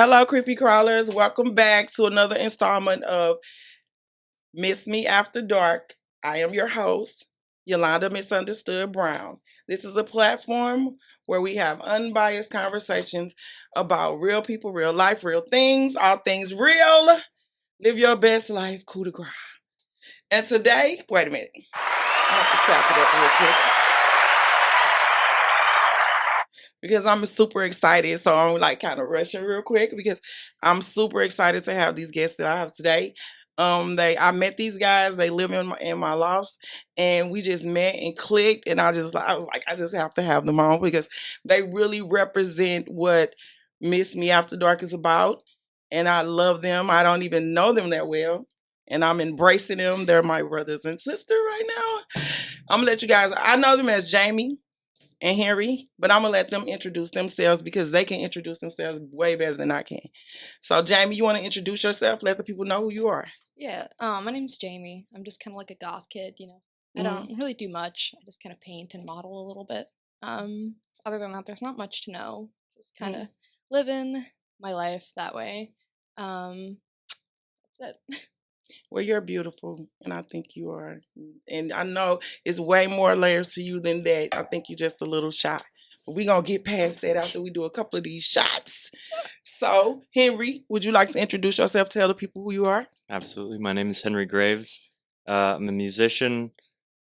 Hello, creepy crawlers. Welcome back to another installment of Miss Me After Dark. I am your host, Yolanda Misunderstood Brown. This is a platform where we have unbiased conversations about real people, real life, real things, all things real. Live your best life, coup de grace. And today, wait a minute. I have to clap it up real quick. Because I'm super excited. So I'm like kind of rushing real quick because I'm super excited to have these guests that I have today. I met these guys, they live in my loft, and we just met and clicked, and I was like, I just have to have them on because they really represent what Miss Me After Dark is about. And I love them. I don't even know them that well. And I'm embracing them. They're my brothers and sister right now. I'm gonna let you guys, I know them as Jamie and Henri, but I'm gonna let them introduce themselves because they can introduce themselves way better than I can. So, Jamie, you want to introduce yourself? Let the people know who you are. Yeah, my name's Jamie. I'm just kind of like a goth kid, you know. I Mhm. don't really do much. I just kind of paint and model a little bit. Other than that, there's not much to know. Just kind of living my life that way. That's it. Well, you're beautiful, and I think you are. And I know it's way more layers to you than that. I think you're just a little shy. But we're gonna get past that after we do a couple of these shots. So, Henri, would you like to introduce yourself? Tell the people who you are. Absolutely. My name is Henri Graves. I'm a musician,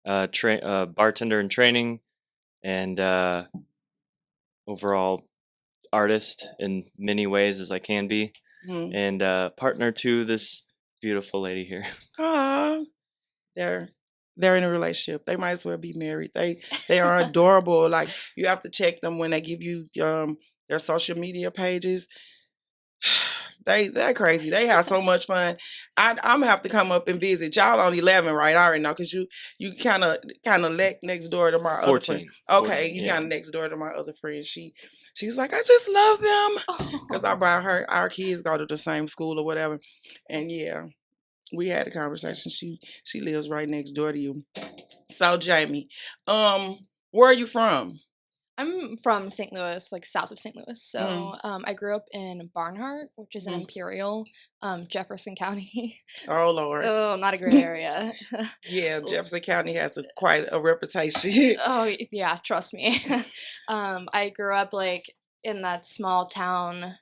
bartender in training, and overall artist in many ways as I can be, Mhm. and partner to this beautiful lady here. Aw, they're in a relationship. They might as well be married. They are adorable. Like you have to check them when they give you their social media pages. They're crazy. They have so much fun. I'm gonna have to come up and visit. Y'all on 11, right? I already know because you kind of next door to my other friend. 14. Okay, 14, you yeah. kind of next door to my other friend. She's like, I just love them because I brought her. Our kids go to the same school or whatever, and yeah, we had a conversation. She lives right next door to you. So Jamie, where are you from? I'm from St. Louis, like south of St. Louis. Mm, So I grew up in Barnhart, which is in mm. Imperial, Jefferson County. Oh Lord. Oh, not a great area. Yeah, Jefferson County has quite a reputation. Oh, yeah, trust me. I grew up like in that small town,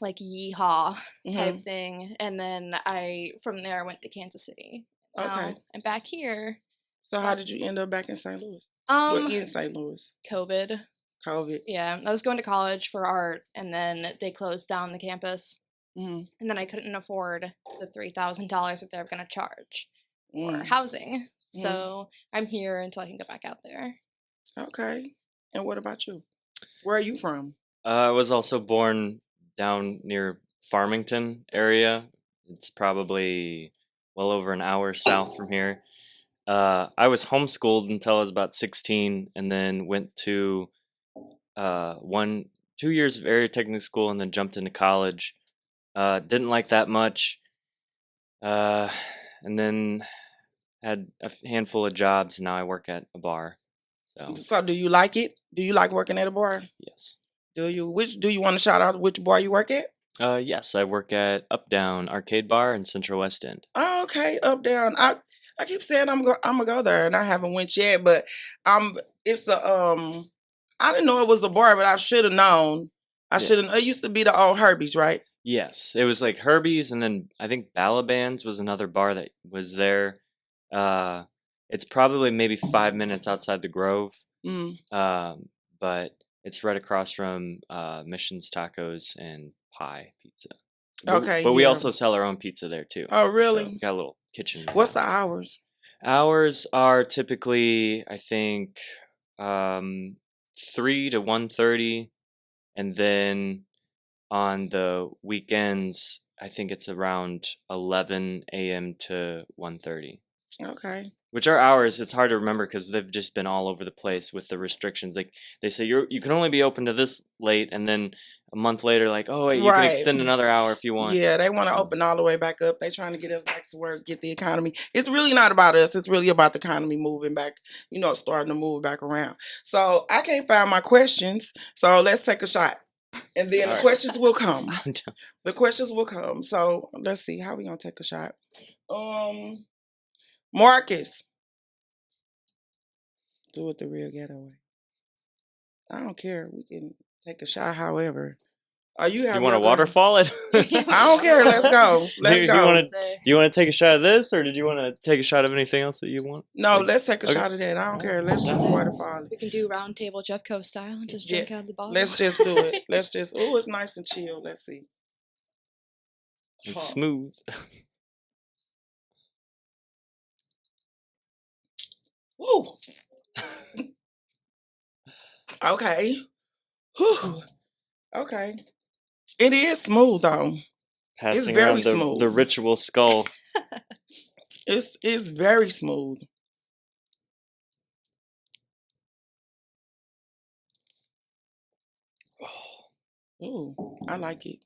like yeehaw type Mhm. thing, and then I from there went to Kansas City. Okay. Now I'm back here. So how But did you end up back in St. Louis? Well, um, in St. Louis. COVID. COVID. Yeah, I was going to college for art, and then they closed down the campus, Hmm. and then I couldn't afford the $3,000 that they were going to charge for Mm. housing. Hmm. So I'm here until I can get back out there. Okay. And what about you? Where are you from? I was also born down near Farmington area. It's probably well over an hour south from here. I was homeschooled until I was about 16, and then went to 2 years of area technical school, and then jumped into college. Didn't like that much, uh, and then had a handful of jobs. And now I work at a bar. So So do you like it? Do you like working at a bar? yes, Do you? Which do you want to shout out which bar you work at? yes, I work at Up Down Arcade Bar in Central West End. Oh, okay, up down. I keep saying I'm gonna go there and I haven't went yet, but it's a I didn't know it was a bar, but I should have known. I Yeah. should have. It used to be the old Herbie's, right? Yes, it was like Herbie's, and then I think Balaban's was another bar that was there. Uh, it's probably maybe 5 minutes outside the Grove, Mm. but it's right across from Mission's Tacos and Pie Pizza. Okay, But we yeah. also sell our own pizza there too. Oh, So really? we got a little kitchen. What's the hours? Hours are typically, I think, 3 to 1:30, and then on the weekends, I think it's around 11 a.m. to 1:30. Okay. Which are hours, it's hard to remember because they've just been all over the place with the restrictions. Like they say you can only be open to this late, and then a month later, like, oh wait, you can Right. extend another hour if you want. Yeah, they want to So open all the way back up. They trying to get us back to work, get the economy. It's really not about us. It's really about the economy moving back, starting to move back around. So I can't find my questions. So let's take a shot. And then the Alright. questions will come. I'm done. The questions will come. So let's see. How we gonna take a shot? Marcus. Do it the real getaway. I don't care. We can take a shot however. You You have want your to go. waterfall it? I don't care. Let's go. Let's Do you go. want to? Do you want to take a shot of this, or did you want to take a shot of anything else that you want? No, Like, let's take a okay. shot of that. I don't care. Let's Yeah. just waterfall it. We can do round table Jeff Co style and just drink out of the bottle. Let's just do it. Let's just. Oh, it's nice and chill. Let's see. It's smooth. Woo. Okay. Whew. Okay. It is smooth though. Passing very around the smooth. ritual skull. It's very smooth. Ooh, I like it.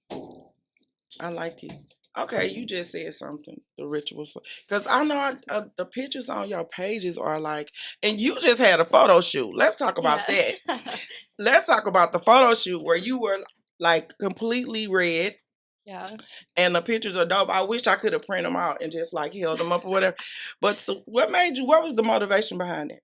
I like it. Okay, you just said something. The ritual, because I know the pictures on your pages are like, and you just had a photo shoot. Let's talk about that. Let's talk about the photo shoot where you were like completely red. Yeah. And the pictures are dope. I wish I could have printed them out and just like held them up or whatever. But so what was the motivation behind it?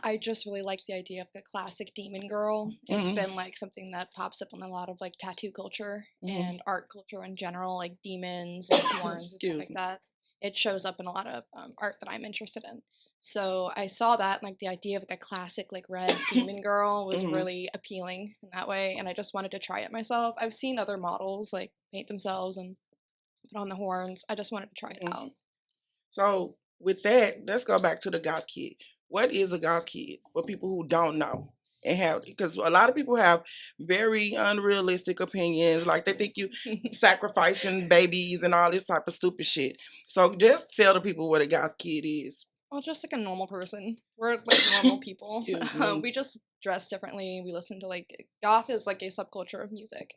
I just really like the idea of the classic demon girl. It's been like something that pops up in a lot of like tattoo culture and art culture in general, like demons and horns and stuff like that. It shows up in a lot of art that I'm interested in. So I saw that, like the idea of like a classic like red demon girl was really appealing in that way, and I just wanted to try it myself. I've seen other models like paint themselves and put on the horns. I just wanted to try it out. So with that, let's go back to the Goth Kid. What is a Goth Kid for people who don't know? And have, because a lot of people have very unrealistic opinions, like they think you sacrificing babies and all this type of stupid shit. So just tell the people what a Goth Kid is. Well, just like a normal person. We're like normal people. Excuse me. We just dress differently. We listen to like goth is like a subculture of music.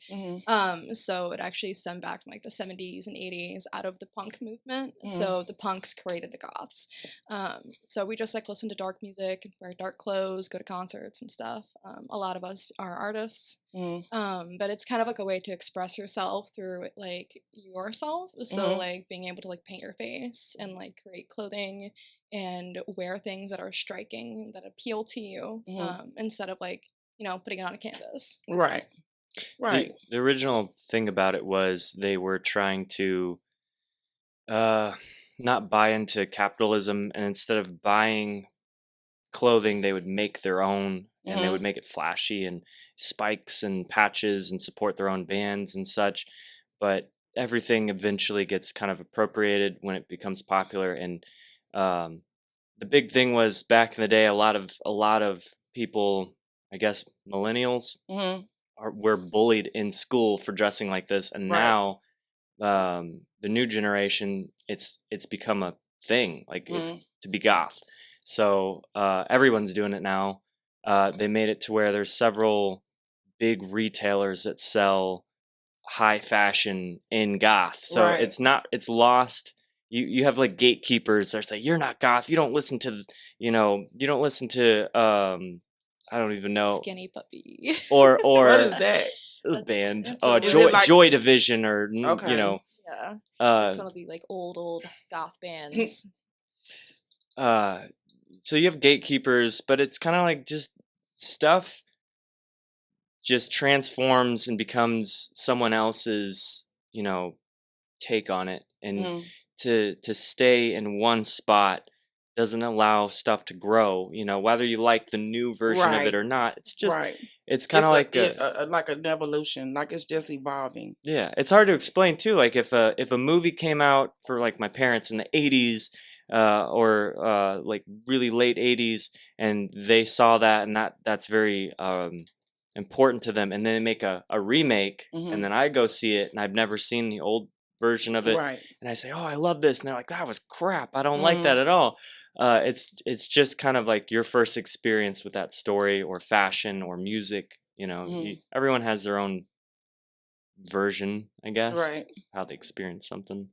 So it actually stemmed back from like the 70s and 80s out of the punk movement. So the punks created the goths. So we just like listen to dark music, wear dark clothes, go to concerts and stuff. A lot of us are artists. But it's kind of like a way to express yourself through like yourself. So like being able to like paint your face and like create clothing and wear things that are striking, that appeal to you, instead of like, you know, putting it on a canvas. Right. The original thing about it was they were trying to not buy into capitalism, and instead of buying clothing, they would make their own, and they would make it flashy and spikes and patches and support their own bands and such. But everything eventually gets kind of appropriated when it becomes popular, and the big thing was back in the day, a lot of people, I guess millennials, were bullied in school for dressing like this, and now the new generation, it's become a thing, like it's to be goth. So everyone's doing it now. They made it to where there's several big retailers that sell high fashion in goth. So it's lost. You have like gatekeepers that say you're not goth. You don't listen to I don't even know. Skinny Puppy. Or what is that? Band. Like Joy Division, or Yeah. It's one of the like old goth bands. So you have gatekeepers, but it's kind of like just stuff just transforms and becomes someone else's, take on it, and to stay in one spot doesn't allow stuff to grow. Whether you like the new version of it or not, it's just it's kind of like an evolution, like it's just evolving. Yeah, it's hard to explain too. Like if a movie came out for like my parents in the 80s, or like really late 80s, and they saw that, and that's very important to them, and then they make a remake, and then I go see it, and I've never seen the old version of it, and I say, oh, I love this, and they're like, that was crap, I don't like that at all. It's just kind of like your first experience with that story or fashion or music. Everyone has their own version, I guess, how they experience something.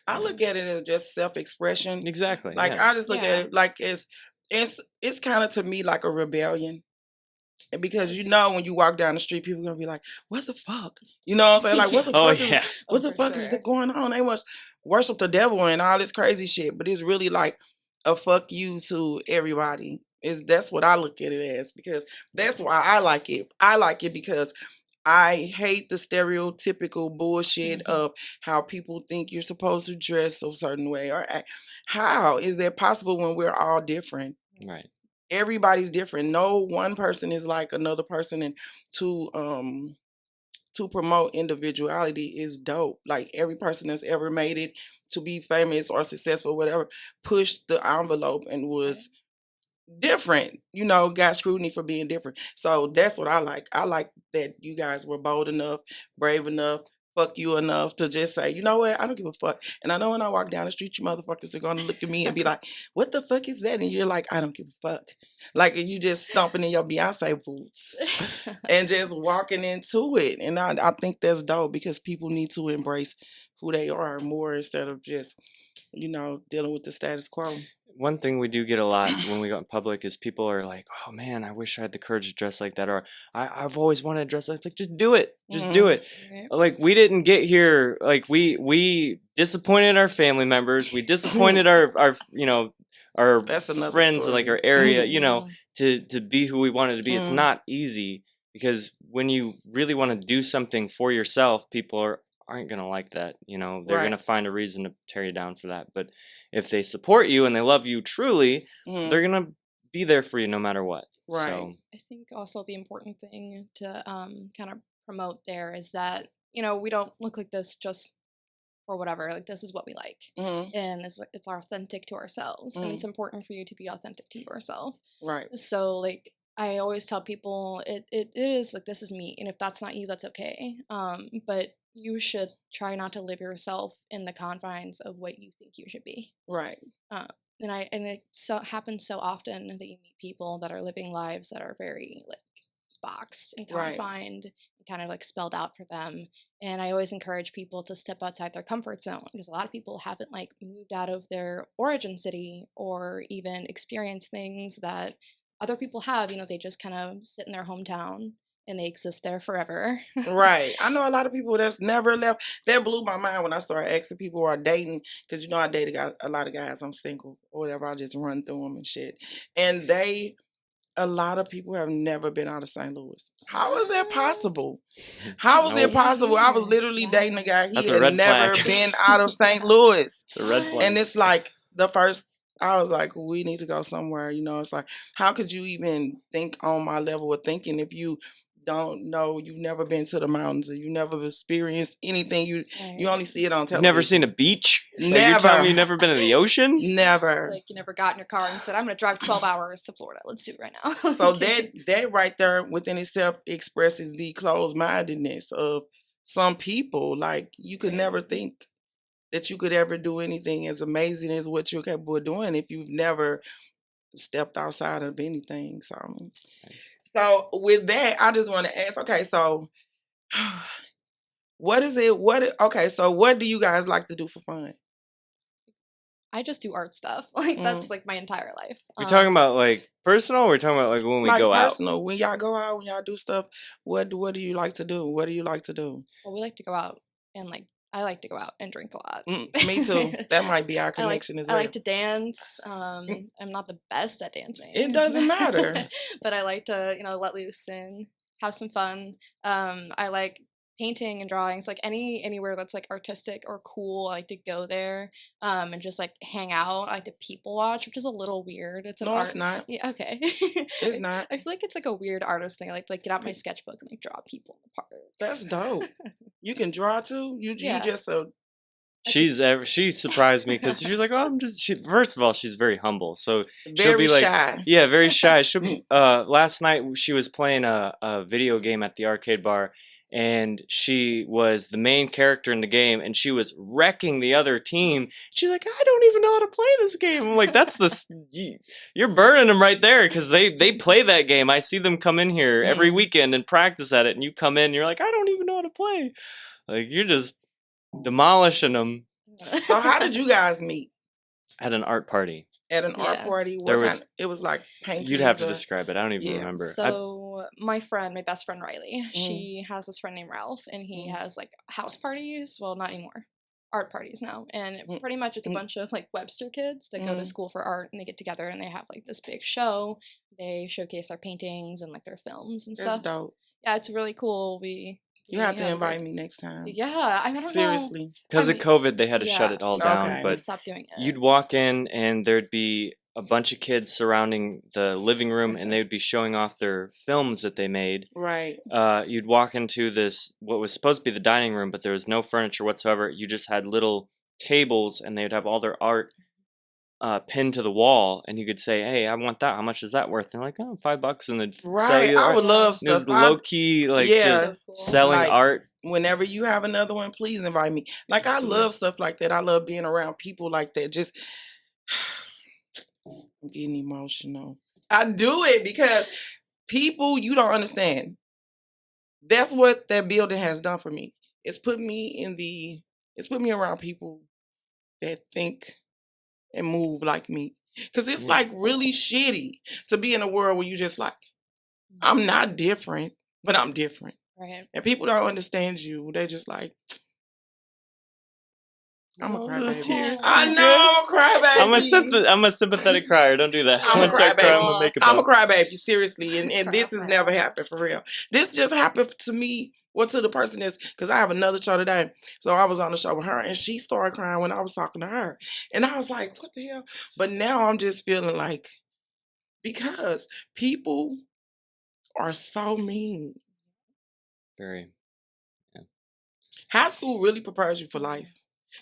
I look at it as just self-expression. Exactly. Like I just look at it like it's kind of, to me, like a rebellion. Because you know when you walk down the street, people are gonna be like, "What the fuck?" You know what I'm saying? Like, what the Oh fuck is yeah. what the for fuck is sure. going on? They must worship the devil and all this crazy shit. But it's really like a fuck you to everybody. That's what I look at it as, because that's why I like it. I like it because I hate the stereotypical bullshit of how people think you're supposed to dress a certain way or act. How is that possible when we're all different? Right. Everybody's different. No one person is like another person, and to promote individuality is dope. Like every person that's ever made it to be famous or successful, whatever, pushed the envelope and was different, got scrutiny for being different. So that's what I like. I like that you guys were bold enough, brave enough, fuck you enough to just say, you know what, I don't give a fuck. And I know when I walk down the street, you motherfuckers are gonna look at me and be like, what the fuck is that? And you're like, I don't give a fuck. Like you just stomping in your Beyonce boots and just walking into it. And I think that's dope, because people need to embrace who they are more instead of just, dealing with the status quo. One thing we do get a lot when we go in public is people are like, "Oh man, I wish I had the courage to dress like that," or "I've always wanted to dress like." It's like, just do it, just do it. Right. Like we didn't get here. Like we disappointed our family members. We disappointed our our That's another friends in like story. our area. To be who we wanted to be. It's Mhm. not easy, because when you really want to do something for yourself, people aren't gonna like that. They're Right. gonna find a reason to tear you down for that. But if they support you and they love you truly, Mhm. they're gonna be there for you no matter what. Right. So I think also the important thing to kind of promote there is that we don't look like this just for whatever. Like this is what we like, Mhm. and it's authentic to ourselves, and it's important for you to be authentic to yourself. Right. So like I always tell people, it is like, this is me, and if that's not you, that's okay. But you should try not to live yourself in the confines of what you think you should be. Right. Uh, and it happens so often that you meet people that are living lives that are very like boxed and Right. confined and kind of like spelled out for them. And I always encourage people to step outside their comfort zone, because a lot of people haven't like moved out of their origin city or even experienced things that other people have. They just kind of sit in their hometown and they exist there forever. Right. I know a lot of people that's never left. That blew my mind when I started asking people who are dating, because I dated a lot of guys. I'm single or whatever. I just run through them and shit. And a lot of people have never been out of St. Louis. How is that What? possible? How is it Nope. possible? I was Yeah. literally dating a guy. He That's a had red never flag. been out of St. Louis. It's a red flag. And it's like the first, I was like, we need to go somewhere. It's like, how could you even think on my level of thinking if you don't know, you've never been to the mountains, or you never experienced anything. You Right. only see it on You've television. never seen a beach? Like, you're Never. telling me you've never been to the ocean? Never. Like you never got in your car and said, I'm going to drive 12 hours to Florida. Let's do it right now. So that right there within itself expresses the closed-mindedness of some people. Like you could never think that you could ever do anything as amazing as what you're capable of doing if you've never stepped outside of anything. So with that, I just want to ask, okay, so what is it? Okay, so what do you guys like to do for fun? I just do art stuff. Like that's like my entire life. We're talking about like personal, or we're talking about like when we Like go out? personal, when y'all go out, when y'all do stuff, what do you like to do? What do you like to do? Well, we like to go out and like I like to go out and drink a lot. Me too. That might be our I like connection as I well. like to dance. I'm not the best at dancing. It doesn't matter. But I like to, let loose and have some fun. I like painting and drawings, like anywhere that's like artistic or cool. I like to go there and just like hang out. I like to people watch, which is a little weird. It's an No, art. it's not. Yeah, okay. It's not. I feel like it's like a weird artist thing. I like get out my sketchbook and like draw people in the park. That's dope. You can draw too. You Yeah. just She surprised me because she's like, oh, first of all, she's very humble, so she'll very be like, shy. yeah, very shy. She'll be, last night she was playing a video game at the arcade bar, and she was the main character in the game, and she was wrecking the other team. She's like, I don't even know how to play this game. I'm like, you're burning them right there, because they play that game. I see them come in here every weekend and practice at it, and you come in, you're like, I don't even know how to play. Like, you're just demolishing them. So how did you guys meet? At an art party. at an art Yeah. party. There What was- kind? It was like paintings. You'd have to or- describe it. I don't even Yeah. remember. So my best friend Riley, she has this friend named Ralph, and he has like house parties. Well, not anymore. Art parties now, and pretty much it's a bunch of like Webster kids that go to school for art, and they get together and they have like this big show. They showcase their paintings and like their films and That's stuff. dope. Yeah, it's really cool. You have to invite me next time. Yeah, I don't Seriously. know. Because of COVID, they had to shut yeah. it all down. Okay. They But stopped doing it. you'd walk in and there'd be a bunch of kids surrounding the living room, and they would be showing off their films that they made. Right. You'd walk into this, what was supposed to be the dining room, but there was no furniture whatsoever. You just had little tables, and they would have all their art pinned to the wall, and you could say, "Hey, I want that. How much is that worth?" And they're like, "Oh, $5," and they'd sell Right. you. I art. would love It was stuff. low key, like Yeah. just So cool. selling Like, art. Whenever you have another one, please invite me. Like, Absolutely. I love stuff like that. I love being around people like that. Just, I'm getting emotional. I do it because people, you don't understand. That's what that building has done for me. It's put me around people that think and move like me. Because it's like really shitty to be in a world where you just like, I'm not different, but I'm different. Right. And people don't understand you. They're just like, I'm a crybaby. I know, I'm a crybaby. I'm a sympathetic crier. Don't do that. I'm a gonna start crying. I'm crybaby. gonna make it I'm a up. crybaby, seriously. And this has never happened for real. This just happened to me. Well, to the person is, because I have another show today. So I was on the show with her, and she started crying when I was talking to her. And I was like, what the hell? But now I'm just feeling like, because people are so mean. Very. High school really prepares you for life.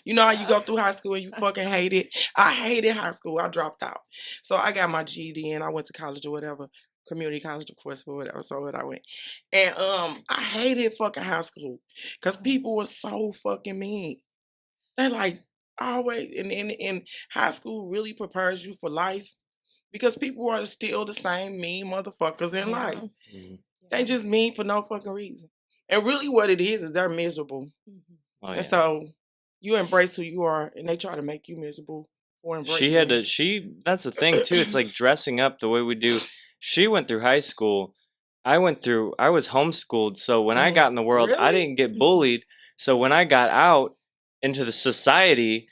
You know how you go through high school and you fucking hate it? I hated high school. I dropped out. So I got my GED and I went to college or whatever. Community college, of course, or whatever. So what I went. And I hated fucking high school. Because people were so fucking mean. They're like, always, and high school really prepares you for life. Because people are still the same mean motherfuckers in life. Mm-hmm. They just mean for no fucking reason. And really what it is they're miserable. Oh, And so you embrace who you are, and they try to make you miserable for embracing. That's the thing too. It's like dressing up the way we do. She went through high school. I was homeschooled. So when I got in the world, I Really? didn't get bullied. So when I got out into the society,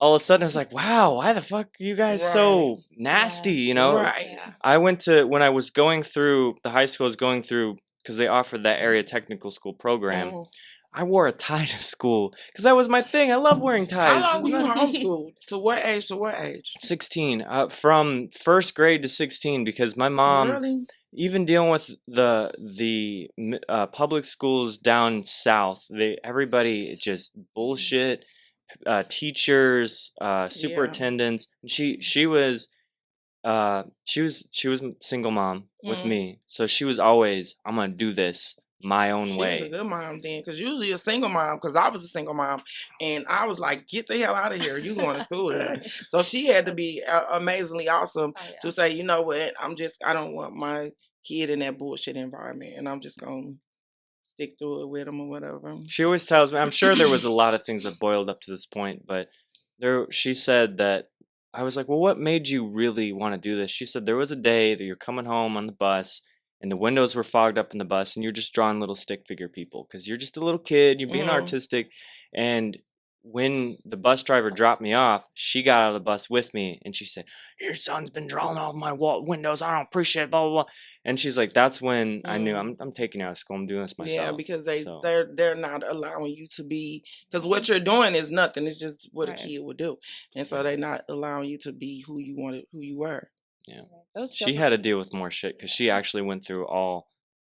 all of a sudden I was like, wow, why the fuck are you guys so nasty? You know? Right. Yeah. When I was going through, the high school I was going through, because they offered that area technical school program. I wore a tie to school because that was my thing. I love wearing ties. How long were you homeschooled? To what age? 16. From first grade to 16, because my mom, Really? even dealing with the public schools down south, everybody just bullshit. Teachers, superintendents. She was a single mom with me, so she was always, I'm gonna do this my own way. She was a good mom then, because usually a single mom, because I was a single mom, and I was like, get the hell out of here. You going to school today. So she had to be amazingly awesome to say, you know what, I don't want my kid in that bullshit environment, and I'm just going to stick through it with them or whatever. She always tells me, I'm sure there was a lot of things that boiled up to this point, but she said that, I was like, well, what made you really want to do this? She said there was a day that you're coming home on the bus and the windows were fogged up in the bus and you're just drawing little stick figure people because you're just a little kid, you're being artistic. And when the bus driver dropped me off, she got out of the bus with me and she said, your son's been drawing all my windows. I don't appreciate it, blah, blah, blah. And she's like, that's when I knew I'm taking you out of school. I'm doing this myself. Yeah, because they're not allowing you to be, because what you're doing is nothing. It's just what a kid would do. And so they're not allowing you to be who you were. Yeah. She had to deal with more shit because she actually went through all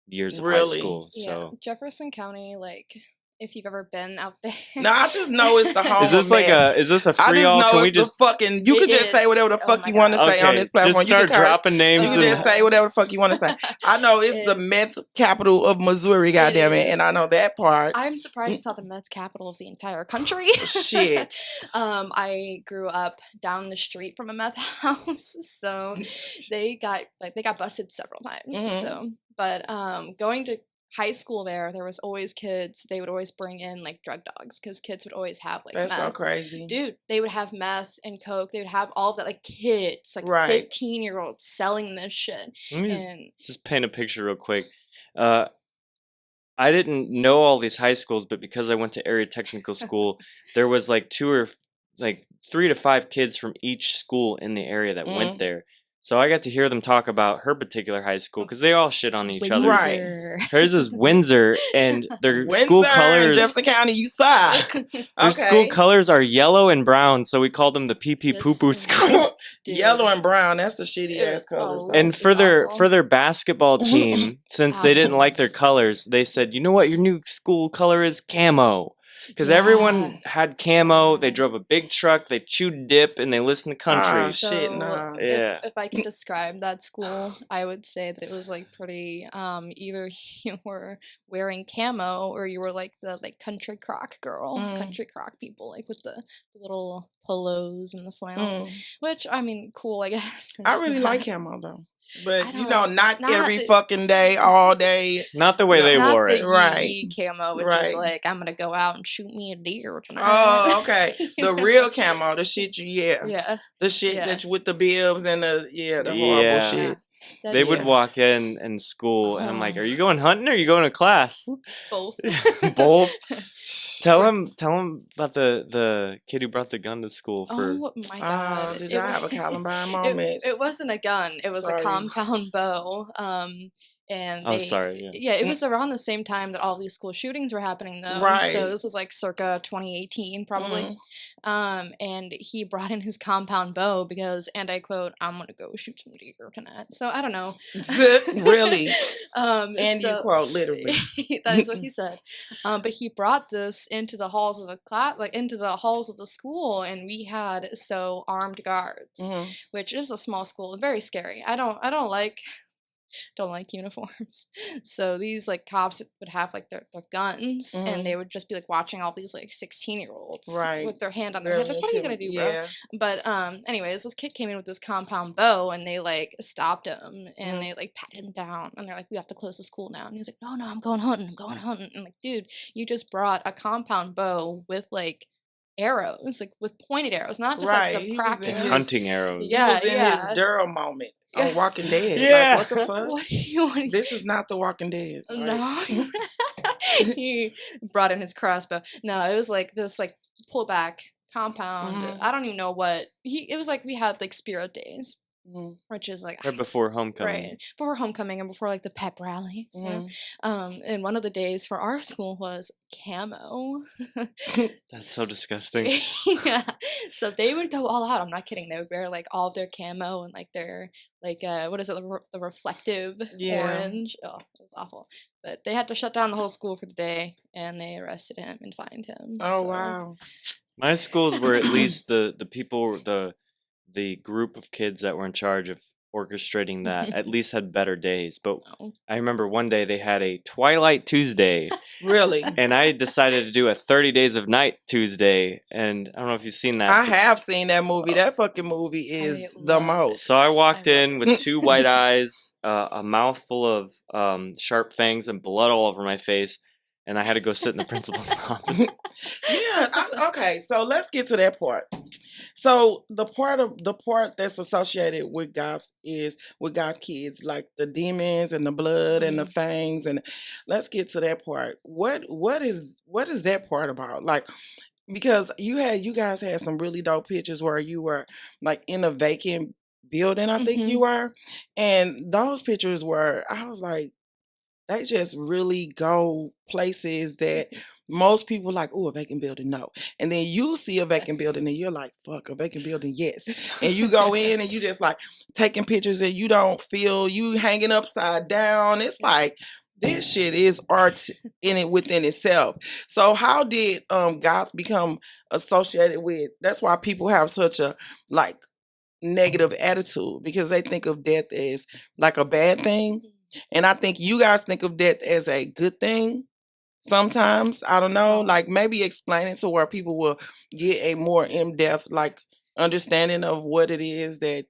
years of high school. So Jefferson County, like, if you've ever been out there. No, I just know it's the home. Is this a free all? Can we just fucking? You can just say whatever the fuck you want to say on this platform. Just start dropping names. You can just say whatever the fuck you want to say. I know it's the meth capital of Missouri, goddamn it, and I know that part. I'm surprised it's not the meth capital of the entire country. Shit. I grew up down the street from a meth house, so they got busted several times. So, but going to high school there was always kids. They would always bring in like drug dogs because kids would always have like That's so meth. crazy. Dude, they would have meth and coke. They would have all of that, like kids, like Right. 15-year-olds selling this shit. Let me And just paint a picture real quick. I didn't know all these high schools, but because I went to area technical school, there was like 3 to 5 kids from each school in the area that went there. So I got to hear them talk about her particular high school because they all shit on each other. Right. Hers is Windsor, and their Windsor, school colors. Jefferson County, you suck. Their school colors are yellow and brown, so we called them the pee pee poo poo school. Yellow and brown, that's the shitty ass colors. And for their basketball team, since they didn't like their colors, they said, you know what, your new school color is camo. Because everyone had camo, they drove a big truck, they chewed dip, and they listened to country. Oh, shit, nah. Yeah. If I could describe that school, I would say that it was like pretty, either you were wearing camo or you were like the like country crock girl, country crock people, like with the little polos and the flannels, which, I mean, cool, I guess. I really like camo, though. But, you don't know, not every fucking day, all day. Not the way they wore it. Right. Camo, which is like, I'm going to go out and shoot me a deer tonight. Oh, okay. The real camo, the shit Yeah. The shit that's with the bibs and the horrible shit. They would walk in school, and I'm like, "Are you going hunting or are you going to class?" Both. Both. Tell him about the kid who brought the gun to school for. Oh my god! Did y'all have a Columbine moment? It wasn't a gun. It was a compound bow. And it was around the same time that all these school shootings were happening, though. Right. So this was like circa 2018, probably. And he brought in his compound bow because, and I quote, "I'm gonna go shoot some deer tonight." So I don't know. Really? And so, you quote literally. That is what he said. But he brought this into the halls of the class, like into the halls of the school, and we had armed guards, which is a small school, very scary. I don't like uniforms. So these like cops would have like their guns and they would just be like watching all these like 16-year-olds with their hand on their head. Like, what are you gonna do, bro? But anyways, this kid came in with this compound bow and they like stopped him and they like patted him down and they're like, we have to close the school now. And he was like, no, I'm going hunting. And like, dude, you just brought a compound bow with like arrows, like with pointed arrows, not just like the practice hunting arrows. Yeah, he was in his Daryl moment. On Walking Dead. Yeah. Like, what the fuck? What do you want? This is not The Walking Dead. No. He brought in his crossbow. No, it was like this like pullback compound. I don't even know what it was like. We had like spirit days. Which is like right before homecoming, right before homecoming and before like the pep rallies. You know? And one of the days for our school was camo. That's so disgusting. Yeah, so they would go all out. I'm not kidding. They would wear like all of their camo and like their like what is it, the reflective orange. Oh, it was awful. But they had to shut down the whole school for the day, and they arrested him and fined him. Oh wow! My schools were at least the people the group of kids that were in charge of orchestrating that at least had better days. But I remember one day they had a Twilight Tuesday. Really? And I decided to do a 30 Days of Night Tuesday. And I don't know if you've seen that. I have seen that movie. That fucking movie is the most. So I walked in with 2 white eyes, a mouth full of sharp fangs and blood all over my face. And I had to go sit in the principal's office. Okay, so let's get to that part. So the part that's associated with Goth is with Goth kids, like the demons and the blood and the fangs, and let's get to that part. What is that part about? Like, because you guys had some really dope pictures where you were like in a vacant building, I think you were, and those pictures were, I was like, they just really go places that most people like, oh, a vacant building, no. And then you see a vacant building and you're like, fuck, a vacant building, yes. And you go in and you just like taking pictures and you don't feel you hanging upside down. It's like, this shit is art in it within itself. So how did Goth become associated with, that's why people have such a like negative attitude, because they think of death as like a bad thing. And I think you guys think of death as a good thing sometimes. I don't know, like maybe explain it to where people will get a more in-depth like understanding of what it is that,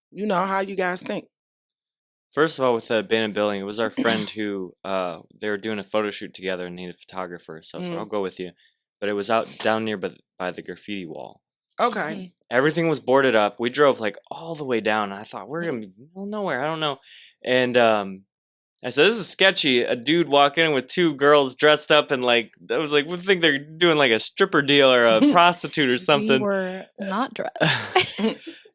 you know, how you guys think. First of all, with the abandoned building, it was our friend who they were doing a photo shoot together and needed a photographer. So I said, I'll go with you. But it was out down near by the graffiti wall. Okay. Everything was boarded up. We drove like all the way down. And I thought we're gonna be middle of nowhere. I don't know. And I said, this is sketchy. A dude walking in with two girls dressed up and like, I was like, we think they're doing like a stripper deal or a prostitute or We something. were not dressed.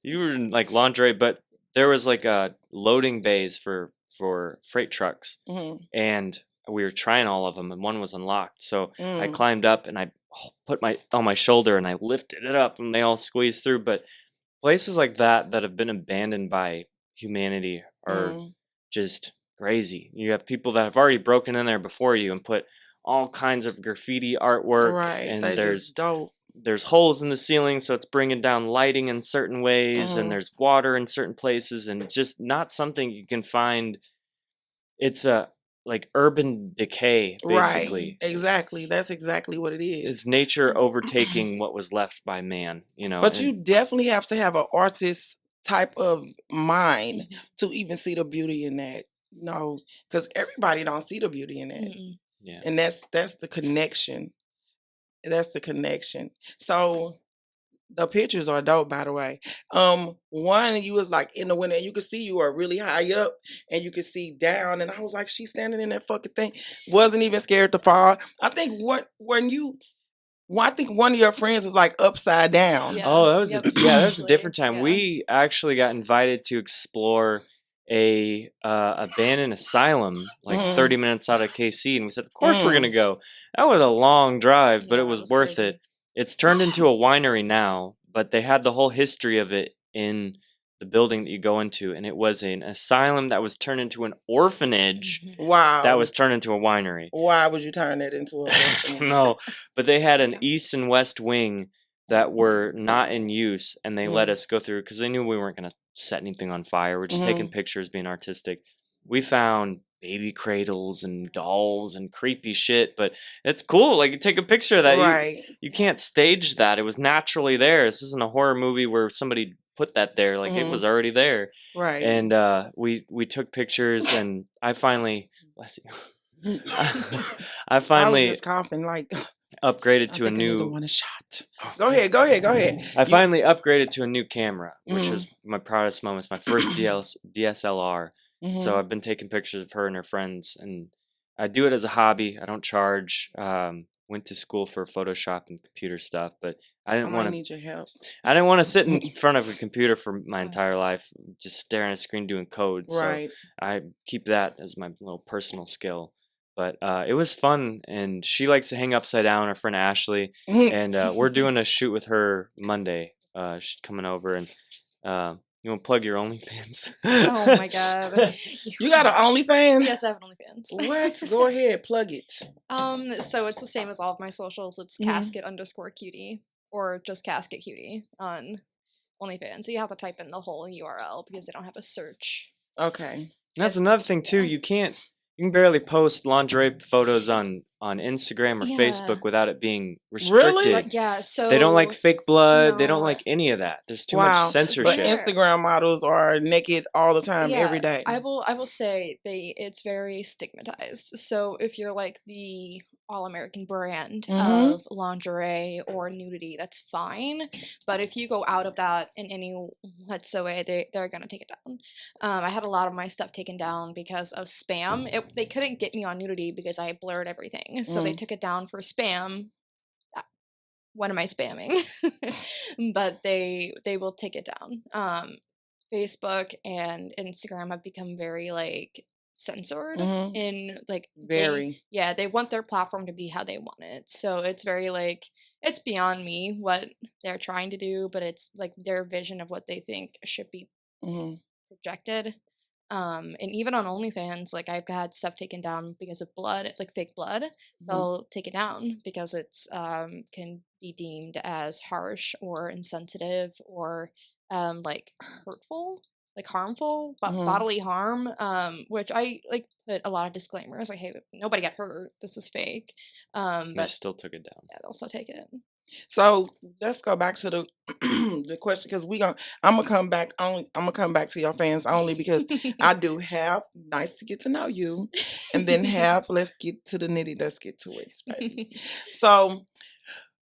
You were in like lingerie, but there was like loading bays for freight trucks, and we were trying all of them, and one was unlocked. So I climbed up and I put on my shoulder and I lifted it up, and they all squeezed through. But places like that have been abandoned by humanity are just crazy. You have people that have already broken in there before you and put all kinds of graffiti artwork, Right. and They just dope. there's holes in the ceiling, so it's bringing down lighting in certain ways, and there's water in certain places, and it's just not something you can find. It's a like urban decay, basically. Right. Exactly. That's exactly what it is. It's nature overtaking what was left by man, you know. But you definitely have to have an artist type of mind to even see the beauty in that. No, because everybody don't see the beauty in that. Yeah. And that's the connection. That's the connection. So the pictures are dope, by the way. One, you was like in the window and you could see you are really high up and you could see down. And I was like, she's standing in that fucking thing. Wasn't even scared to fall. I think I think one of your friends was like upside down. Yeah. Oh, that was Yep. that was a different time. Yeah. We actually got invited to explore a abandoned asylum like 30 minutes out of KC, and we said, of course we're gonna go. That was a long drive, but Yeah, it was it was worth crazy. it. It's turned into a winery now, but they had the whole history of it in the building that you go into, and it was an asylum that was turned into an orphanage Wow. that was turned into a winery. Why would you turn that into a orphanage? No, but they had an east and west wing that were not in use, and they let us go through because they knew we weren't going to set anything on fire. We're just taking pictures, being artistic. We found baby cradles and dolls and creepy shit, but it's cool. Like, you take a picture of that. Right. You can't stage that. It was naturally there. This isn't a horror movie where somebody put that there. Like, it was already there. Right. And we took pictures, and I finally, bless you. I finally was just coughing like upgraded to a I think another new. one is shot. Go ahead. I finally upgraded to a new camera, which was my proudest moment. It's my first DSLR. So I've been taking pictures of her and her friends, and I do it as a hobby. I don't charge. Went to school for Photoshop and computer stuff, but I didn't want to. Need your help. I didn't want to sit in front of a computer for my entire life, just staring at a screen doing code. Right. So I keep that as my little personal skill. But it was fun, and she likes to hang upside down. Our friend Ashley, and we're doing a shoot with her Monday. She's coming over, and you want to plug your OnlyFans? Oh my god. You got an OnlyFans? Yes, I have an OnlyFans. What? Go ahead, plug it. So it's the same as all of my socials. It's casket_cutie or just casket cutie on OnlyFans. So you have to type in the whole URL because they don't have a search. Okay. That's another thing too. You can barely post lingerie photos on Instagram or Facebook without it being restricted. Really? Yeah, so they don't like fake blood. They don't no. like any of that. There's too much But censorship. Instagram models are naked all the time, every day. I will say it's very stigmatized. So if you're like the all-American brand of lingerie or nudity, that's fine. But if you go out of that in any whatsoever, they're gonna take it down. I had a lot of my stuff taken down because of spam. They couldn't get me on nudity because I blurred everything. So they took it down for spam. What am I spamming? But they will take it down. Facebook and Instagram have become very like censored in like Very. they want their platform to be how they want it. So it's very like it's beyond me what they're trying to do, but it's like their vision of what they think should be projected. And even on OnlyFans, like I've had stuff taken down because of blood, like fake blood. They'll take it down because it's can be deemed as harsh or insensitive or like hurtful, like harmful, but bodily harm. Which I like put a lot of disclaimers, like, hey, nobody got hurt. This is fake. They But still took it down. yeah, they'll still take it. So let's go back to the the question because I'm gonna come back only. I'm gonna come back to your fans only because I do have nice to get to know you, and then have let's get to the nitty. Let's get to it, baby. So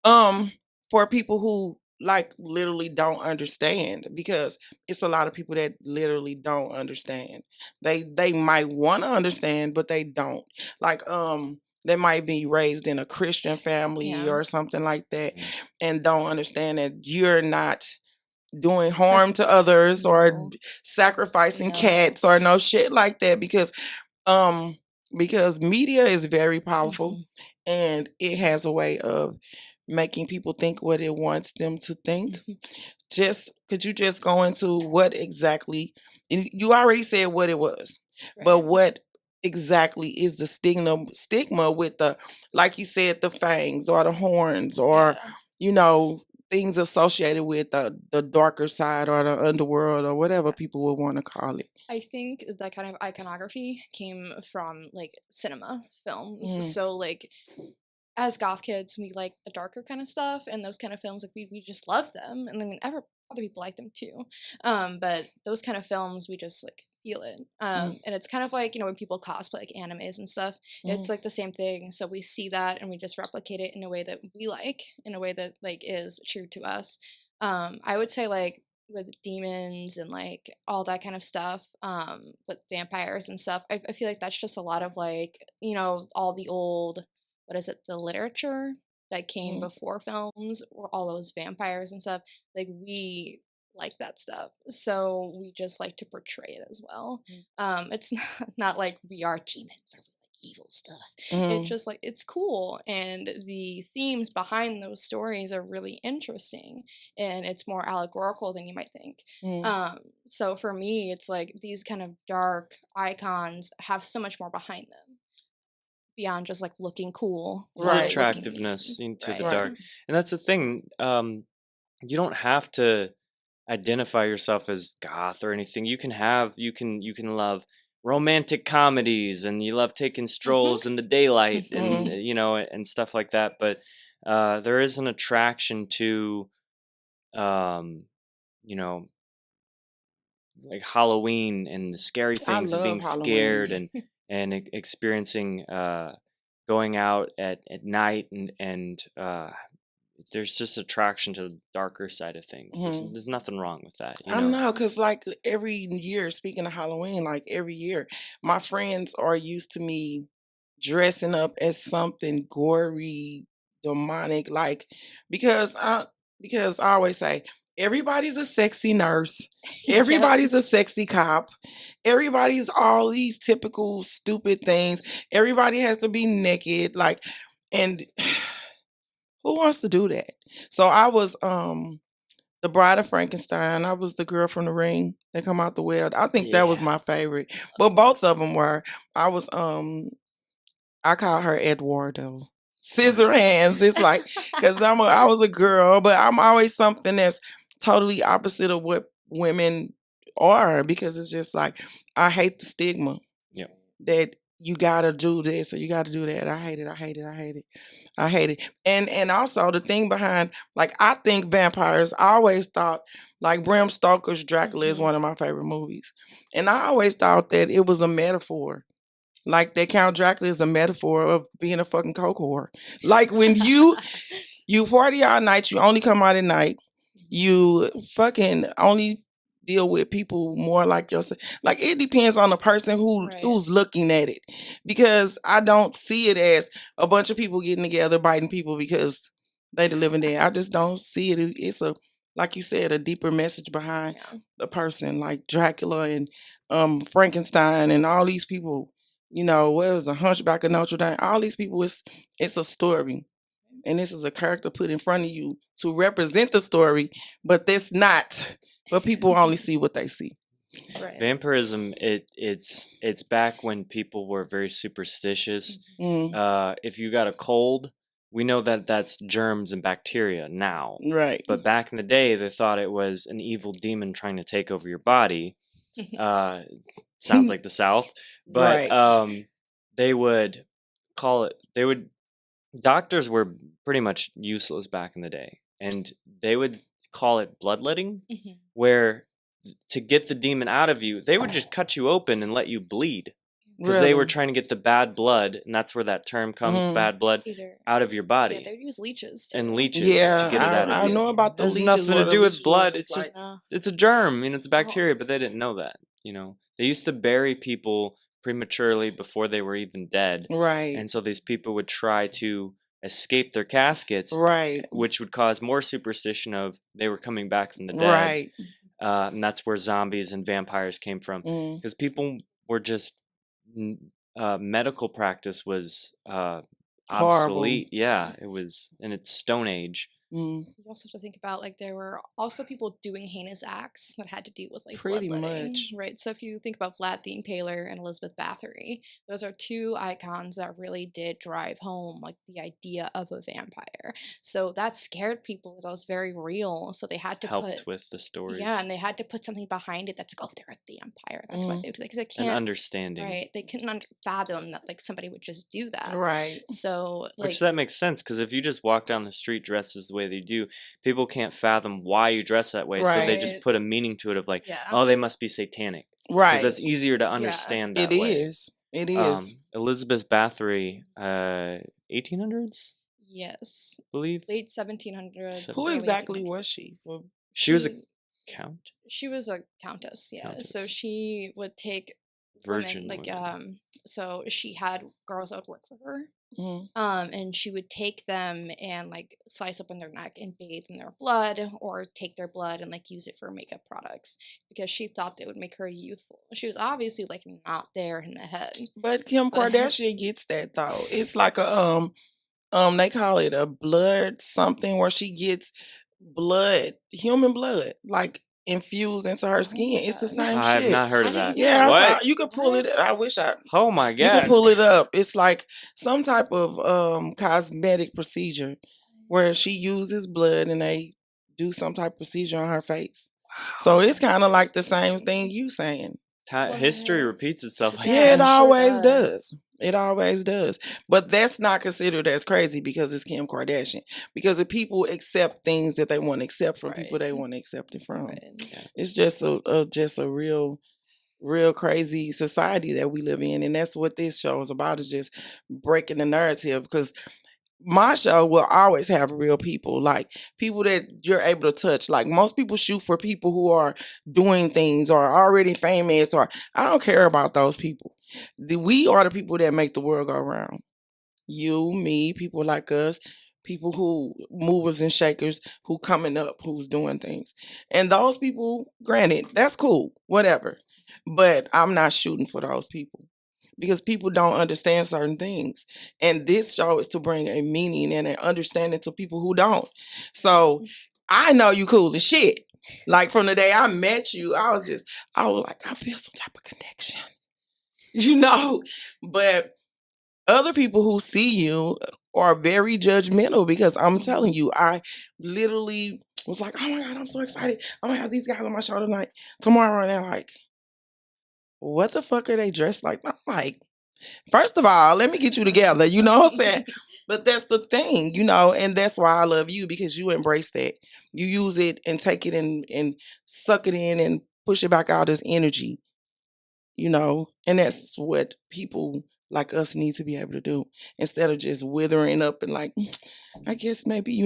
um for people who like literally don't understand because it's a lot of people that literally don't understand. They might want to understand but they don't. Like they might be raised in a Christian family Yeah. or something like that and don't understand that you're not doing harm to others or No. sacrificing No. cats or no shit like that um because media is very powerful and it has a way of making people think what it wants them to think. Just could you just go into what exactly you already said what it was, but Right. what exactly is the stigma with the like you said the fangs or the horns or Yeah. you know things associated with the darker side or the underworld or whatever people would want to call it. I think that kind of iconography came from like cinema films. Mm, So like as goth kids, we like the darker kind of stuff and those kind of films. Like we just love them, and then other people like them too. But those kind of films, we just like feel it. mm, And it's kind of like when people cosplay like animes and stuff. It's mm, like the same thing. So we see that and we just replicate it in a way that we like, in a way that like is true to us. I would say like with demons and like all that kind of stuff with vampires and stuff I feel like that's just a lot of like all the old what is it, the literature that came mm, before films, or all those vampires and stuff. Like we like that stuff, so we just like to portray it as well. It's not like we are demons or we like evil stuff. It's mm, just like it's cool, and the themes behind those stories are really interesting, and it's more allegorical than you might think. mm. So for me, it's like these kind of dark icons have so much more behind them beyond just like looking cool There's or Right, looking attractiveness mean, into the right? right. dark, and that's the thing. You don't have to identify yourself as goth or anything. You can love romantic comedies, and you love taking strolls in the daylight, and Mm, and stuff like that. But there is an attraction to um, you know like Halloween and the scary I things and love being Halloween. scared and experiencing going out at night and there's just attraction to the darker side of things. There's Mhm. there's nothing wrong with that, you I know. know, Yeah. cause like every year, speaking of Halloween, like every year, my friends are used to me dressing up as something gory, demonic, like because I because I always say everybody's a sexy nurse, Yep. everybody's a sexy cop, everybody's all these typical stupid things. Everybody has to be naked, like, and who wants to do that? So I was the Bride of Frankenstein. I was the girl from The Ring that come out the well. I think that was Yeah. my favorite. But both of them were. I was I call her Eduardo. Scissor hands. It's like because I was a girl, but I'm always something that's totally opposite of what women are because it's just like I hate the stigma Yeah. that you gotta do this or you gotta do that. I hate it. I hate it. I hate it. I hate it. And also the thing behind like I think vampires, I always thought like Bram Stoker's Dracula is one of my favorite movies. And I always thought that it was a metaphor. Like that Count Dracula is a metaphor of being a fucking coke whore. Like when you party all night, you only come out at night, you fucking only deal with people more like yourself. Like it depends on the person Right. who's looking at it. Because I don't see it as a bunch of people getting together biting people because they the living there. I just don't see it. It's a like you said, a deeper message behind Yeah. the person, like Dracula and Frankenstein and all these people. You know, what was the Hunchback of Notre Dame? All these people, it's a story and this is a character put in front of you to represent the story, but that's not. But people only see what they see. Right. Vampirism, it's back when people were very superstitious. Mm, If you got a cold, we know that that's germs and bacteria now. right. But back in the day, they thought it was an evil demon trying to take over your body. Uh, sounds like the South, but Right. they would call it. They would doctors were pretty much useless back in the day, and they would call it bloodletting, where to get the demon out of you, they would just cut you open and let you bleed. Because they were trying to get the bad blood, and that's where that term comes, bad blood, out of your body. Yeah, they would use leeches. And leeches Yeah, to get it out of I you. know about the It has leeches. nothing where to the do with leech blood. was It's just, like, it's a germ, it's bacteria, but they didn't know that, They used to bury people prematurely before they were even dead. right, And so these people would try to escape their caskets, right, which would cause more superstition of they were coming back from the dead. right. And that's where zombies and vampires came from. Because people were just, medical practice was Horrible. obsolete. Yeah, it was in its Stone Age. You also have to think about there were also people doing heinous acts that had to do with Pretty bloodletting, much. right? So if you think about Vlad the Impaler and Elizabeth Bathory, those are two icons that really did drive home the idea of a vampire. So that scared people because that was very real. So they had to helped with the stories. Yeah, and they had to put something behind it that's oh, they're a vampire. That's why they do that because they can't an understanding, right? They couldn't fathom that somebody would just do that, Right? So which that makes sense because if you just walk down the street dressed as the way they do, people can't fathom why you dress that way, so they just put a meaning to it of oh, they must be satanic, right? Because that's easier to understand. That way. It is. Elizabeth Bathory, 1800s. Yes, I believe late 1700s. Who exactly was she? She was a count. She was a countess. Yeah, Countess. So she would take virgin women, so she had girls that would work for her. And she would take them and slice open their neck and bathe in their blood, or take their blood and use it for makeup products because she thought they would make her youthful. She was obviously not there in the head. But Kim Kardashian gets that though. It's like a they call it a blood something where she gets blood, human blood, infused into her skin. It's the same shit. I have not heard of that. Yeah, what? You could pull it. I wish I. Oh my god! You could pull it up. It's like some type of cosmetic procedure where she uses blood and they do some type of procedure on her face. Wow, so it's kind of like the same thing you saying. History repeats itself. Yeah, it always does. It always does. But that's not considered as crazy because it's Kim Kardashian. Because if people accept things that they want to accept from people they want to accept it from. It's just a real crazy society that we live in. And that's what this show is about, is just breaking the narrative. Because my show will always have real people, people that you're able to touch. Most people shoot for people who are doing things or already famous, or I don't care about those people. We are the people that make the world go round. You, me, people like us, people who movers and shakers, who coming up, who's doing things. And those people, granted, that's cool, whatever. But I'm not shooting for those people. Because people don't understand certain things. And this show is to bring a meaning and an understanding to people who don't. So I know you cool as shit. From the day I met you, I was like, I feel some type of connection. But other people who see you are very judgmental, because I'm telling you, I literally was like, oh my God, I'm so excited. I'm going to have these guys on my show tonight, tomorrow. And they're like, what the fuck are they dressed like? I'm like, first of all, let me get you together. You know what I'm saying? But that's the thing, and that's why I love you, because you embrace that. You use it and take it and suck it in and push it back out as energy, and that's what people like us need to be able to do, instead of just withering up and I guess maybe,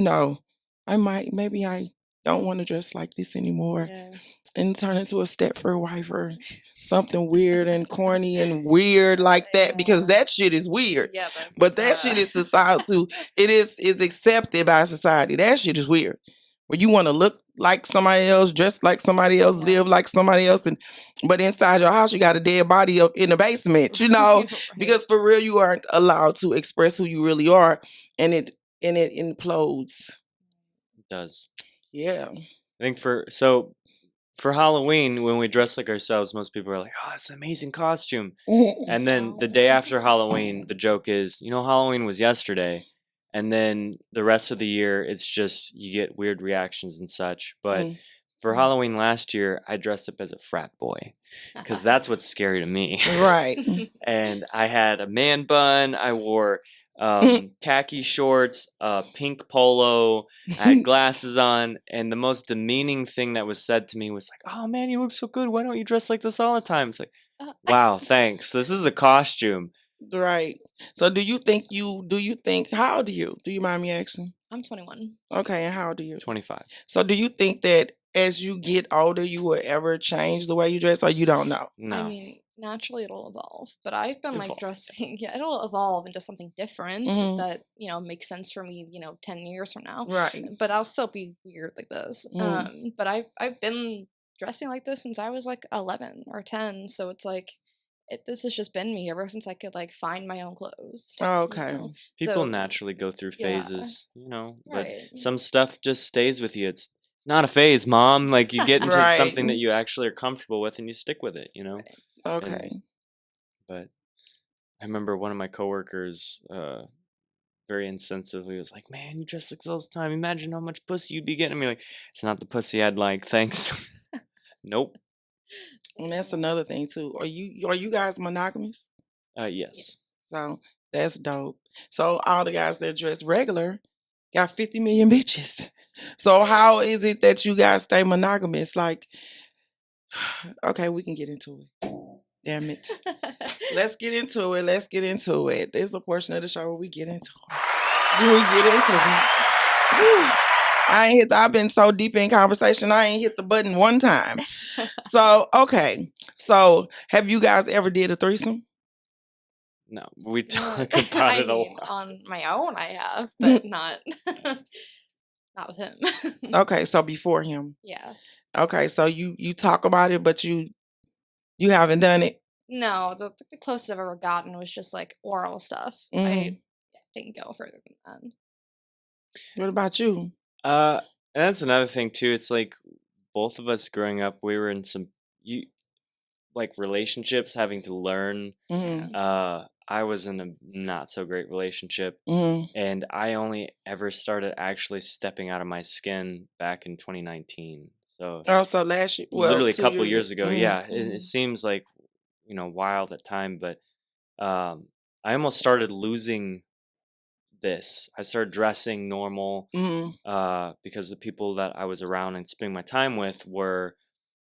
maybe I don't want to dress like this anymore. Yeah. And turn into a Stepford wife or something weird and corny and weird like that, because that shit is weird. Yeah, but that shit is societal. It is accepted by society. That shit is weird. Where you want to look like somebody else, dress like somebody else, live like somebody else, but inside your house you got a dead body up in the basement, right. Because for real, you aren't allowed to express who you really are, and it implodes. It does. Yeah. I think for Halloween, when we dress like ourselves, most people are like, oh, it's an amazing costume. And then the day after Halloween, the joke is, Halloween was yesterday. And then the rest of the year, it's just you get weird reactions and such. But for Halloween last year, I dressed up as a frat boy, because that's what's scary to me. Right. And I had a man bun. I wore khaki shorts, pink polo, I had glasses on, and the most demeaning thing that was said to me was like, "Oh man, you look so good. Why don't you dress like this all the time?" It's like, wow, thanks. This is a costume. Right. So do you think how old are you? Do you mind me asking? I'm 21. Okay, and how old are you? 25. So do you think that as you get older you will ever change the way you dress, or you don't know? I No. mean, naturally it'll evolve, but I've been like Evolve. dressing. Yeah, it'll evolve into something different Mhm. that makes sense for me. 10 years from now. Right. But I'll still be weird like this. But I've been dressing like this since I was like 11 or 10. So it's like this has just been me ever since I could like find my own clothes. Oh, you okay. know? People So naturally go through yeah, phases, but right. some stuff just stays with you. It's not a phase, Mom. Like you get into Right. something that you actually are comfortable with and you stick with it, Right. Okay. But I remember one of my coworkers very insensitively was like, "Man, you dress like this all the time. Imagine how much pussy you'd be getting." Me like, it's not the pussy I'd like, thanks. Nope. And that's another thing too. Are you guys monogamous? Yes. Yes. So that's dope. So all the guys that dress regular got 50 million bitches. So how is it that you guys stay monogamous? Like, okay, we can get into it. Damn it. Let's get into it. There's a portion of the show where we get into it. Do we get into it? Whew. I've been so deep in conversation, I ain't hit the button one time. So, okay. So, have you guys ever did a threesome? No, we talk Not- about I it a mean, lot. on my own, I have, but not not with him. Okay, so before him. Yeah. Okay, so you talk about it, but you haven't done it. No, the closest I've ever gotten was just like oral stuff. Mhm. I didn't go further than that. What about you? And that's another thing too. It's like both of us growing up, we were in some relationships, having to learn. Mhm. I was in a not so great relationship, Mhm. and I only ever started actually stepping out of my skin back in 2019. So Oh, so last year, well, literally a 2 couple years. years ago. Mhm. Yeah, it seems like wild at time, but I almost started losing this. I started dressing normal Mhm. because the people that I was around and spending my time with were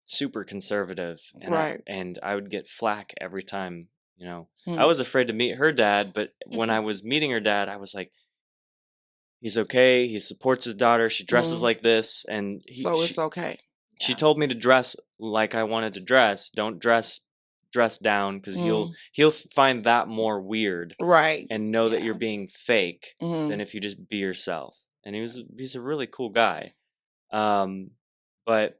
super conservative, and Right. I would get flack every time. I Mhm. was afraid to meet her dad, but when I was meeting her dad, I was like, he's okay. He supports his daughter. She dresses Mhm. like this, and So it's okay. she Yeah. told me to dress like I wanted to dress. Don't dress down because Mhm. he'll find that more weird Right. and know that you're Yeah. being fake Mhm. than if you just be yourself. And he's a really cool guy. But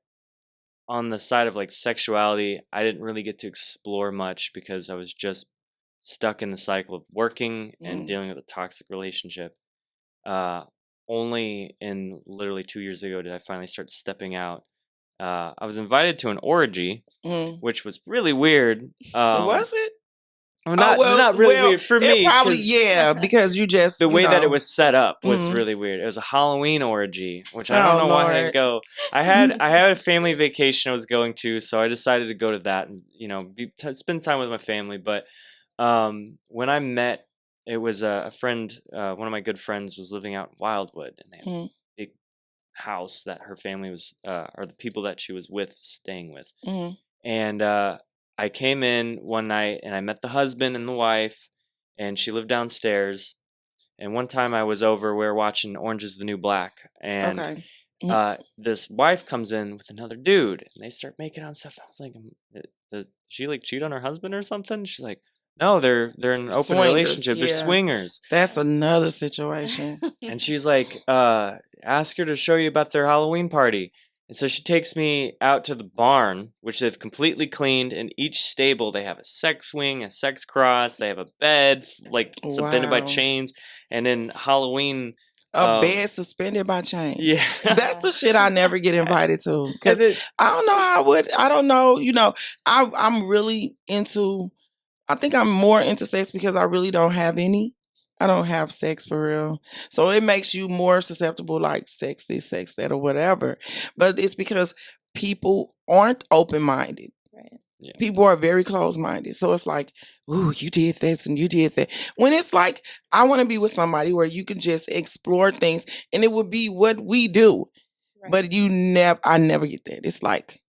on the side of like sexuality, I didn't really get to explore much because I was just stuck in the cycle of working and Mhm. dealing with a toxic relationship. Only in literally 2 years ago did I finally start stepping out. I was invited to an orgy, Mhm. which was really weird. Was it? Well, Oh, not really well, weird for it me probably, because yeah, because you just, the way that it was set up was Mhm. really weird. It was a Halloween orgy, which I don't Oh, know why I didn't Lord. go. I had a family vacation I was going to, so I decided to go to that and spend time with my family. But when I met, it was a friend. One of my good friends was living out in Wildwood, and they had Mhm. a big house that her family was, or the people that she was with, staying with. Mhm. And I came in one night and I met the husband and the wife, and she lived downstairs. And one time I was over, we were watching Orange is the New Black, and Okay. Mhm. this wife comes in with another dude, and they start making on stuff. I was like, Did she like cheat on her husband or something?" She's like, "No, they're in an open Swingers, relationship. They're yeah. swingers." That's another situation. And she's like, "Ask her to show you about their Halloween party." And so she takes me out to the barn, which they've completely cleaned. In each stable, they have a sex swing, a sex cross. They have a bed, like suspended by Wow. chains. And then Halloween, A bed suspended by chains. yeah. That's the shit I never get invited to. And Because then, I don't know how I would. I don't know. I'm really into, I think I'm more into sex because I really don't have any. I don't have sex for real. So it makes you more susceptible, like sex this, sex that, or whatever. But it's because people aren't open minded. Right. Yeah. People are very close-minded. So it's like, ooh, you did this and you did that. When it's like, I want to be with somebody where you can just explore things and it would be what we do. Right. But I never get that. It's like,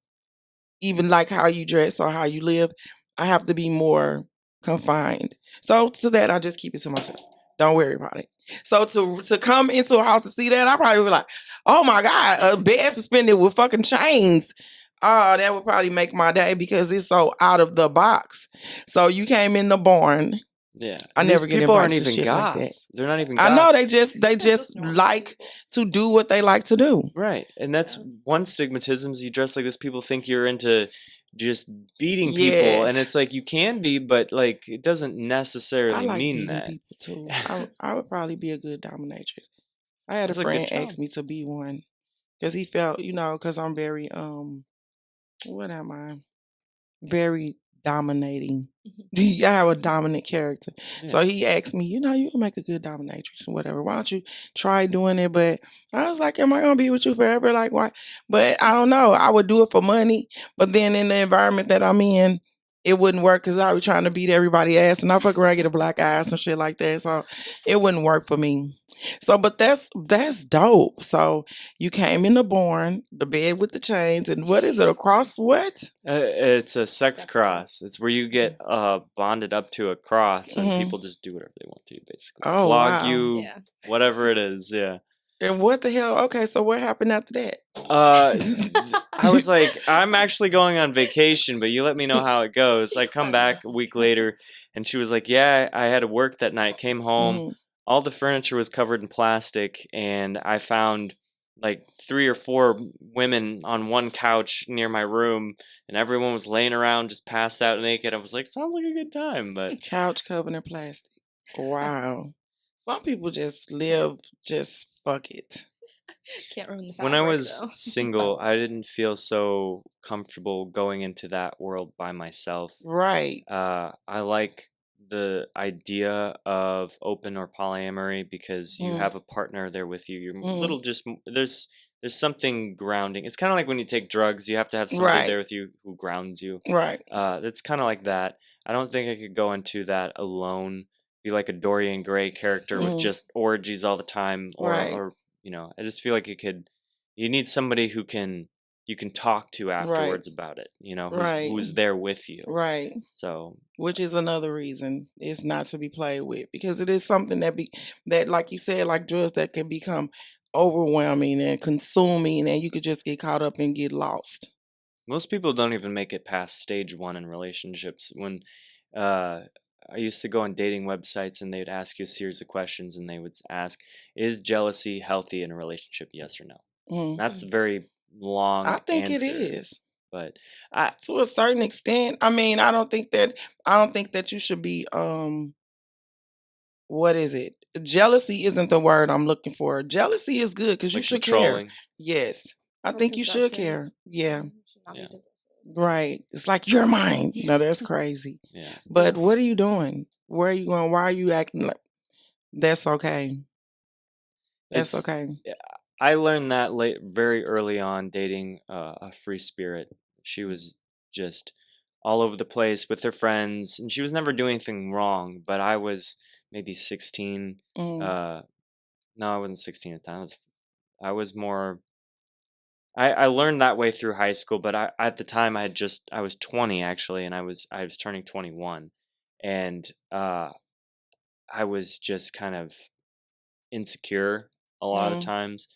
even like how you dress or how you live, I have to be more confined. So to that, I just keep it to myself. Don't worry about it. So to come into a house to see that, I probably be like, oh my God, a bed suspended with fucking chains. Oh, that would probably make my day because it's so out of the box. So you came in the barn. Yeah. I And never these get people aren't invited to even shit like goth. that. They're not even I goth. know they just normal like people. to do what they like to do. Right. And that's one stigmatism is you dress like this, people think you're into just beating people. Yeah. And it's like you can be, but like it doesn't I necessarily like mean beating that. people too. I would probably be a good dominatrix. I had That's a a good friend job. ask me to be one because he felt, because I'm very what am I? Very dominating. I have a dominant character. So Yeah. he asked me, you can make a good dominatrix or whatever. Why don't you try doing it? But I was like, am I gonna be with you forever? Like, why? But I don't know. I would do it for money, but then in the environment that I'm in, it wouldn't work because I was trying to beat everybody ass and I fuck around get a black ass and shit like that. So it wouldn't work for me. So, but that's dope. So you came in the barn, the bed with the chains, and what is it? Across what? It's a sex Sex cross. It's where you get bonded up to a cross and Mhm. people just do whatever they want to, basically. Oh, Flog wow. you, Yeah. whatever it is. Yeah. And what the hell? Okay, so what happened after that? I was like, I'm actually going on vacation, but you let me know how it goes. I come back a week later, and she was like, yeah, I had to work that night, came home. Mhm. All the furniture was covered in plastic, and I found like 3 or 4 women on one couch near my room, and everyone was laying around just passed out naked. I was like, sounds like a good time, but Couch covered in plastic. Wow. Some people just live, just fuck it. Can't ruin the when I fabric was though. single, I didn't feel so comfortable going into that world by myself. Right. I like the idea of open or polyamory because you Mm. have a partner there with you. You're a Mm. little just there's something grounding. It's kind of like when you take drugs, you have to have somebody Right. there with you who grounds you. Right. It's kind of like that. I don't think I could go into that alone. Be like a Dorian Gray character with Mm. just orgies all the time, Right. or I just feel like you need somebody who you can talk to Right. afterwards about it. Right. Who's there with you. Right. So Which is another reason it's not to be played with because it is something that like you said, like drugs that can become overwhelming and consuming and you could just get caught up and get lost. most people don't even make it past stage 1 in relationships. When uh, I used to go on dating websites and they'd ask you a series of questions and they would ask, "Is jealousy healthy in a relationship? Yes or no?" Mhm. That's a very long I think it answer, is. but I To a certain extent. I mean, I don't think that you should be what is it? Jealousy isn't the word I'm looking for. Jealousy is good because you like should care. controlling. Yes. I Or think you should possessive. care. Yeah. Should not Yeah. be possessive. Right. It's like you're mine. No, that's crazy. Yeah. But what are you doing? Where are you going? Why are you acting like that's okay? That's It's okay. I learned that very early on dating a free spirit. She was just all over the place with her friends, and she was never doing anything wrong. But I was maybe 16. Mm. No, I wasn't 16 at the time. I was more. I learned that way through high school, but at the time I was 20 actually, and I was turning 21, and I was just kind of insecure a lot of Mm. times,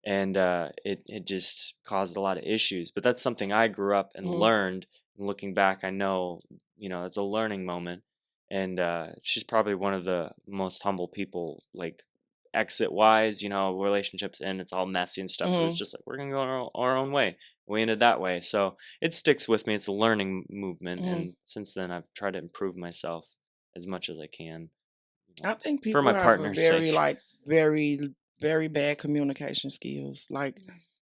and it just caused a lot of issues. But that's something I grew up and Mm. learned. And looking back, I know it's a learning moment. And she's probably one of the most humble people, like exit wise. Relationships end, it's all messy and stuff. But it's Mhm. just like we're gonna go our own way. We ended that way, so it sticks with me. It's a learning movement, Mhm. and since then I've tried to improve myself as much as I can. I think For people my have a partner's very sake. very very bad communication skills. Like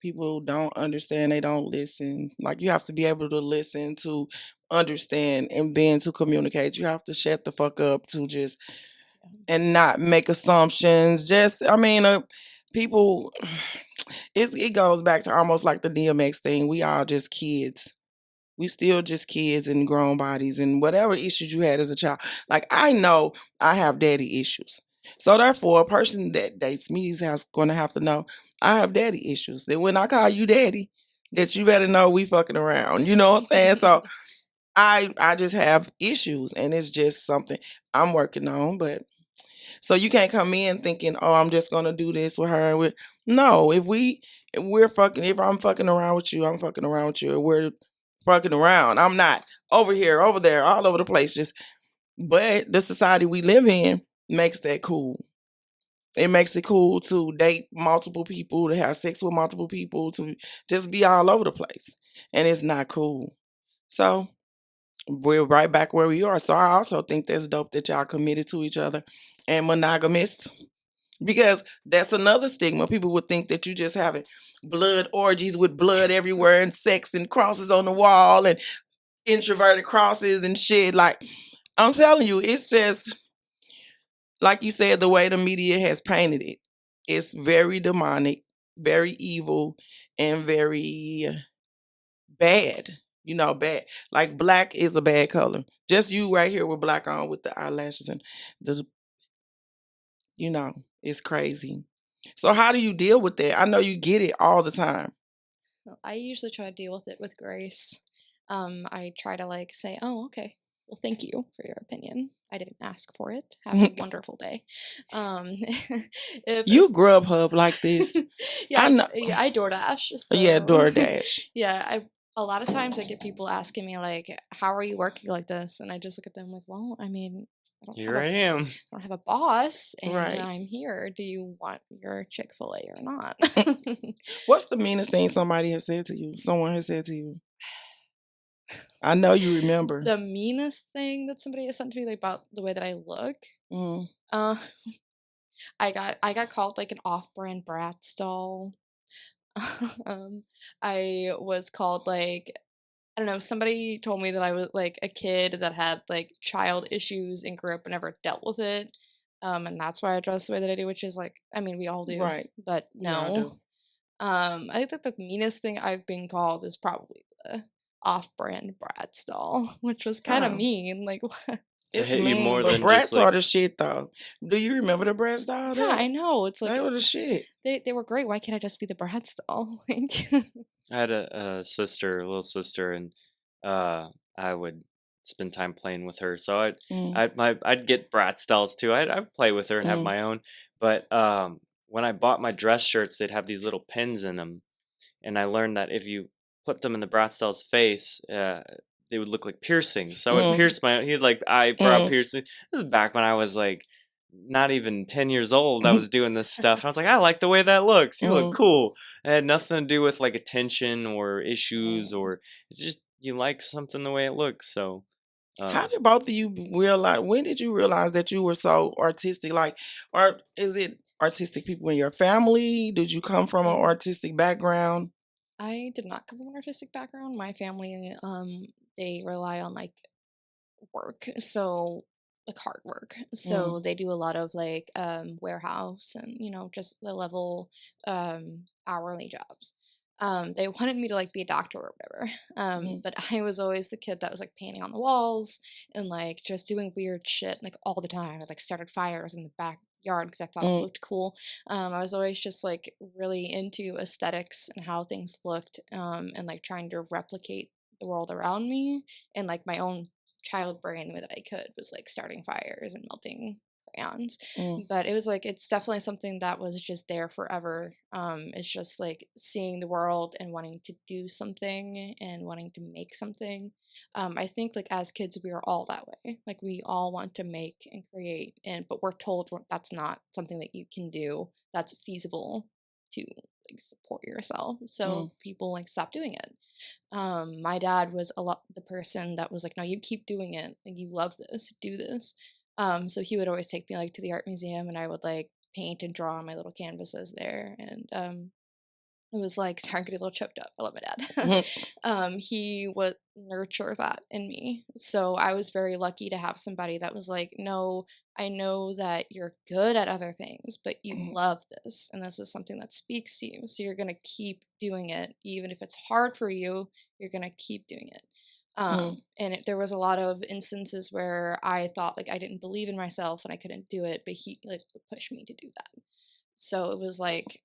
people don't understand, they don't listen. Like you have to be able to listen to understand and then to communicate. You have to shut the fuck up to just and not make assumptions. Just I mean, people it goes back to almost like the DMX thing. We all just kids. We still just kids in grown bodies, and whatever issues you had as a child. Like, I know I have daddy issues. So therefore, a person that dates me is going to have to know I have daddy issues. That when I call you daddy, that you better know we fucking around. You know what I'm saying? So I just have issues, and it's just something I'm working on. But so you can't come in thinking, oh, I'm just gonna do this with her. No, if I'm fucking around with you, I'm fucking around with you. We're fucking around. I'm not over here, over there, all over the place. But the society we live in makes that cool. It makes it cool to date multiple people, to have sex with multiple people, to just be all over the place. And it's not cool. So we're right back where we are. So I also think that's dope that y'all committed to each other and monogamous, because that's another stigma. People would think that you just having blood orgies with blood everywhere and sex and crosses on the wall and introverted crosses and shit. Like, I'm telling you, it's just like you said, the way the media has painted it. It's very demonic, very evil, and very bad. Bad. Like, black is a bad color. Just you right here with black on with the eyelashes and the, it's crazy. So how do you deal with that? I know you get it all the time. I usually try to deal with it with grace. I try to like say, "Oh, okay. Well, thank you for your opinion. I didn't ask for it. Have a wonderful day." If You Grubhub like this. yeah, I know. I DoorDash. Yeah, So DoorDash. yeah, a lot of times I get people asking me like, "How are you working like this?" And I just look at them like, "Well, I mean, Here I am. I don't have a boss, and Right. I'm here. Do you want your Chick-fil-A or not?" What's the meanest thing somebody has said to you? Someone has said to you? I know you remember. The meanest thing that somebody has said to me like, about the way that I look. Uh, I got called like an off-brand Bratz doll. I was called like, I don't know. Somebody told me that I was like a kid that had like child issues and grew up and never dealt with it. And that's why I dress the way that I do, which is like, I mean, we all do, Right. but Yeah, I no. do. I think that the meanest thing I've been called is probably the off-brand Bratz doll, which was kind of Oh. mean. Like, what? To It's hit you mean, more but than just Bratz are like the shit though. Do you remember the Bratz doll? Yeah, I know. It's like They were the shit. they were great. Why can't I just be the Bratz doll? Like, I had a sister, a little sister, and I would spend time playing with her. So Mm, I'd get Bratz dolls too. I'd play with her and have mm, my own. But when I bought my dress shirts, they'd have these little pins in them, and I learned that if you put them in the Bratz doll's face, they would look like piercings. So it mm, pierced my. He had like eyebrow mm, piercing. This is back when I was like not even 10 years old. I was doing this stuff. I was like, I like the way that looks. You look mm, cool. It had nothing to do with like attention or issues, mm. or it's just you like something the way it looks. So How um did both of you realize? When did you realize that you were so artistic? Like, or is it artistic people in your family? Did you come from an um, artistic background? I did not come from an artistic background. My family, they rely on like work, so like hard work. So Mm, they do a lot of like warehouse and just the level hourly jobs. They wanted me to like be a doctor or whatever. mm, But I was always the kid that was like painting on the walls and like just doing weird shit like all the time. I like started fires in the backyard because I thought it mm, looked cool. I was always just like really into aesthetics and how things looked, and like trying to replicate the world around me and like my own child brain the way that I could was like starting fires and melting crayons. mm, But it was like it's definitely something that was just there forever. It's just like seeing the world and wanting to do something and wanting to make something. I think like as kids we are all that way. Like we all want to make and create, and but we're told that's not something that you can do. That's feasible to like support yourself. mm, So people like stop doing it. My dad was a lot the person that was like, "No, you keep doing it. Like you love this, do this." So he would always take me like to the art museum, and I would like paint and draw on my little canvases there, and it was like, sorry, I'm getting a little choked up. I love my dad. mm, He would nurture that in me. So I was very lucky to have somebody that was like, no, I know that you're good at other things, but you mm, love this. And this is something that speaks to you. So you're going to keep doing it. Even if it's hard for you, you're going to keep doing it. There was a lot of instances where I thought like I didn't believe in myself and I couldn't do it, but he like would push me to do that. So it was like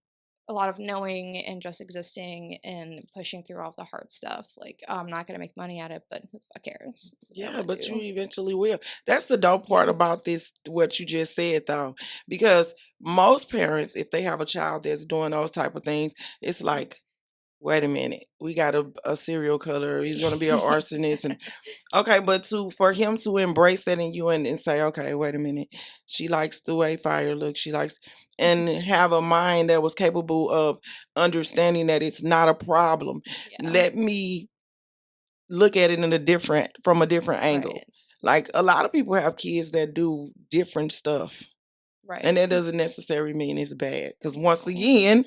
a lot of knowing and just existing and pushing through all the hard stuff. Like I'm not gonna make money at it, but who the fuck cares? Yeah, but you eventually will. That's the dope part about this, what you just said, though, because most parents, if they have a child that's doing those type of things, it's like, wait a minute, we got a serial killer. He's gonna be an arsonist, and okay, but for him to embrace that in you and say, okay, wait a minute, she likes the way fire looks. She likes, and have a mind that was capable of understanding that it's not a problem. Yeah. Let me look at it from a different angle. Right. Like a lot of people have kids that do different stuff. Right. And that doesn't necessarily mean it's bad. Because once again,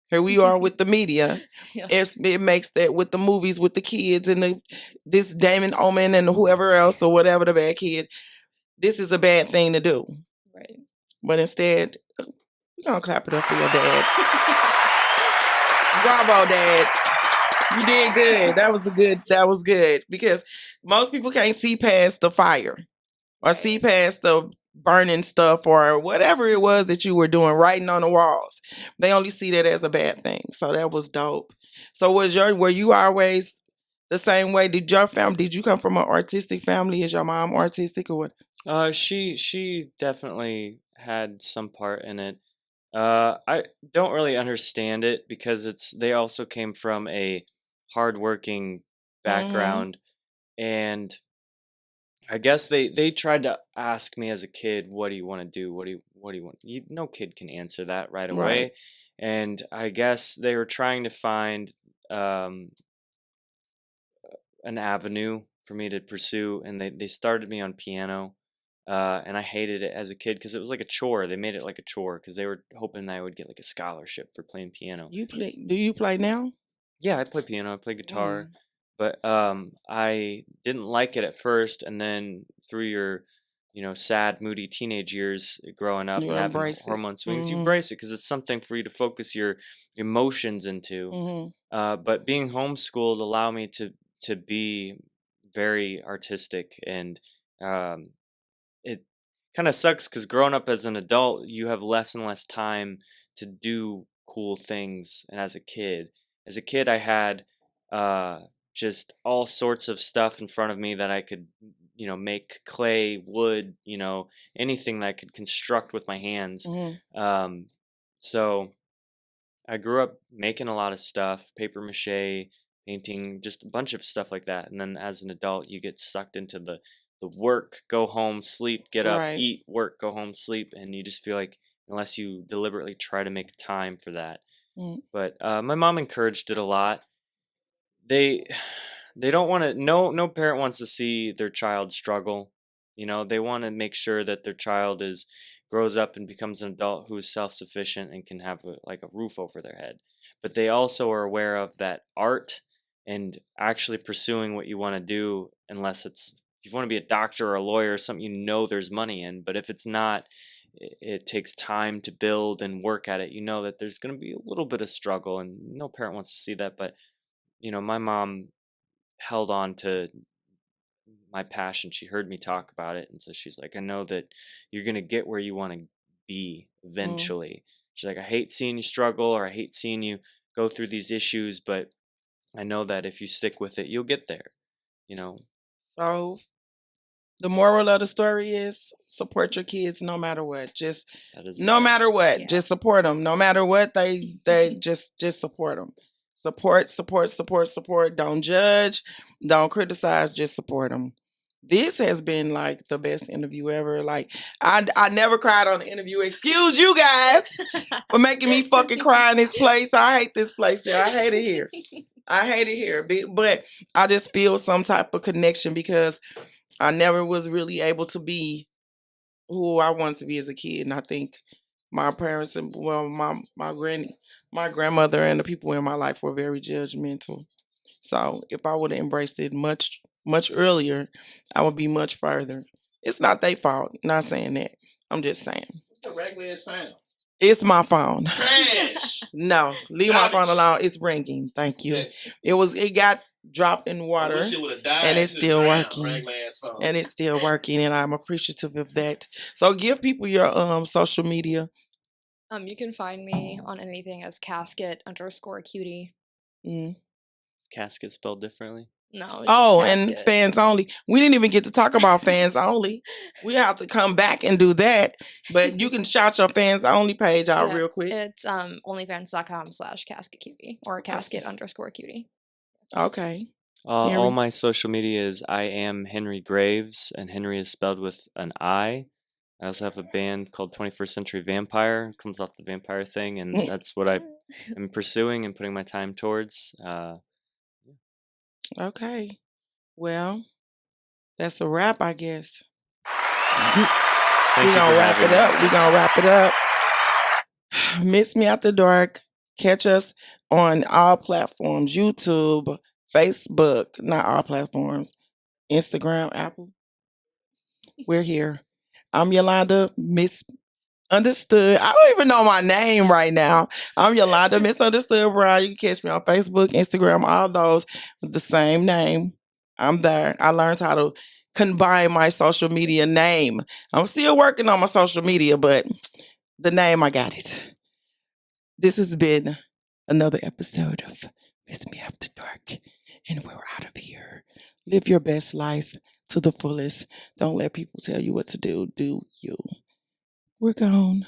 here we are with the media. Yeah. It makes that with the movies, with the kids and this Damon Omen and whoever else or whatever the bad kid. This is a bad thing to do. Right. But instead, we're gonna clap it up for your dad. Bravo, Dad. You did good. That was good. Because most people can't see past the fire or see past the burning stuff or whatever it was that you were doing, writing on the walls. They only see that as a bad thing. So that was dope. So were you always the same way? Did you come from an artistic family? Is your mom artistic or what? She definitely had some part in it. I don't really understand it because they also came from a hardworking background, and I guess they tried to ask me as a kid, what do you want to do? What do you want? No kid can answer that right away. Right. And I guess they were trying to find an avenue for me to pursue, and they started me on piano. And I hated it as a kid because it was like a chore. They made it like a chore because they were hoping I would get like a scholarship for playing piano. Do you play now? Yeah, I play piano, I play guitar, but I didn't like it at first, and then through your, sad, moody teenage years growing up You and having embrace it. hormone swings, you embrace it because it's something for you to focus your emotions into. But being homeschooled allowed me to be very artistic, and it kind of sucks because growing up as an adult, you have less and less time to do cool things. And as a kid, I had just all sorts of stuff in front of me that I could, make clay, wood, anything that I could construct with my hands. So I grew up making a lot of stuff, paper mache, painting, just a bunch of stuff like that. And then as an adult, you get sucked into the work, go home, sleep, get up, Right. eat, work, go home, sleep, and you just feel like unless you deliberately try to make time for that. But my mom encouraged it a lot. They don't want to. No parent wants to see their child struggle. They want to make sure that their child grows up and becomes an adult who is self-sufficient and can have like a roof over their head. But they also are aware of that art and actually pursuing what you want to do, unless if you want to be a doctor or a lawyer or something, there's money in. But if it's not, it takes time to build and work at it. That there's going to be a little bit of struggle, and no parent wants to see that. But my mom held on to my passion. She heard me talk about it, and so she's like, I know that you're going to get where you want to be eventually. She's like, I hate seeing you struggle, or I hate seeing you go through these issues, but I know that if you stick with it, you'll get there. So the moral of the story is support your kids no matter what. Just no matter what, just support them. No matter what, they just support them. Support. Don't judge, don't criticize, just support them. This has been like the best interview ever. Like I never cried on an interview. Excuse you guys for making me fucking cry in this place. I hate this place here. I hate it here. I hate it here. But I just feel some type of connection because I never was really able to be who I wanted to be as a kid. And I think my parents and my grandmother and the people in my life were very judgmental. So if I would have embraced it much earlier, I would be much further. It's not their fault. Not saying that. I'm just saying. What's the regular sound? It's my phone. Trash. No, leave my phone alone. It's ringing. Thank you. Okay. It got dropped in water, and it's still working. And it's still working, and I'm appreciative of that. So give people your social media. You can find me on anything as casket_cutie. Is casket spelled differently? No. It's Oh, just and casket. fans only. We didn't even get to talk about fans only. We have to come back and do that. But you can shout your fans only page out real quick. It's onlyfans.com/casketcutie or casket_cutie. Okay. All my social media is I am Henri Graves, and Henry is spelled with an I. I also have a band called 21st Century Vampire. It comes off the vampire thing, and that's what I am pursuing and putting my time towards. Okay. Well, that's a wrap, I guess. We're gonna wrap it up. We're gonna wrap it up. Miss Me After Dark. Catch us on all platforms: YouTube, Facebook, not all platforms, Instagram, Apple. We're here. I'm Yolanda, Misunderstood. I don't even know my name right now. I'm Yolanda, Misunderstood Brown. You can catch me on Facebook, Instagram, all those with the same name. I'm there. I learned how to combine my social media name. I'm still working on my social media, but the name, I got it. This has been another episode of Miss Me After Dark, and we're out of here. Live your best life to the fullest. Don't let people tell you what to do. Do you. We're gone.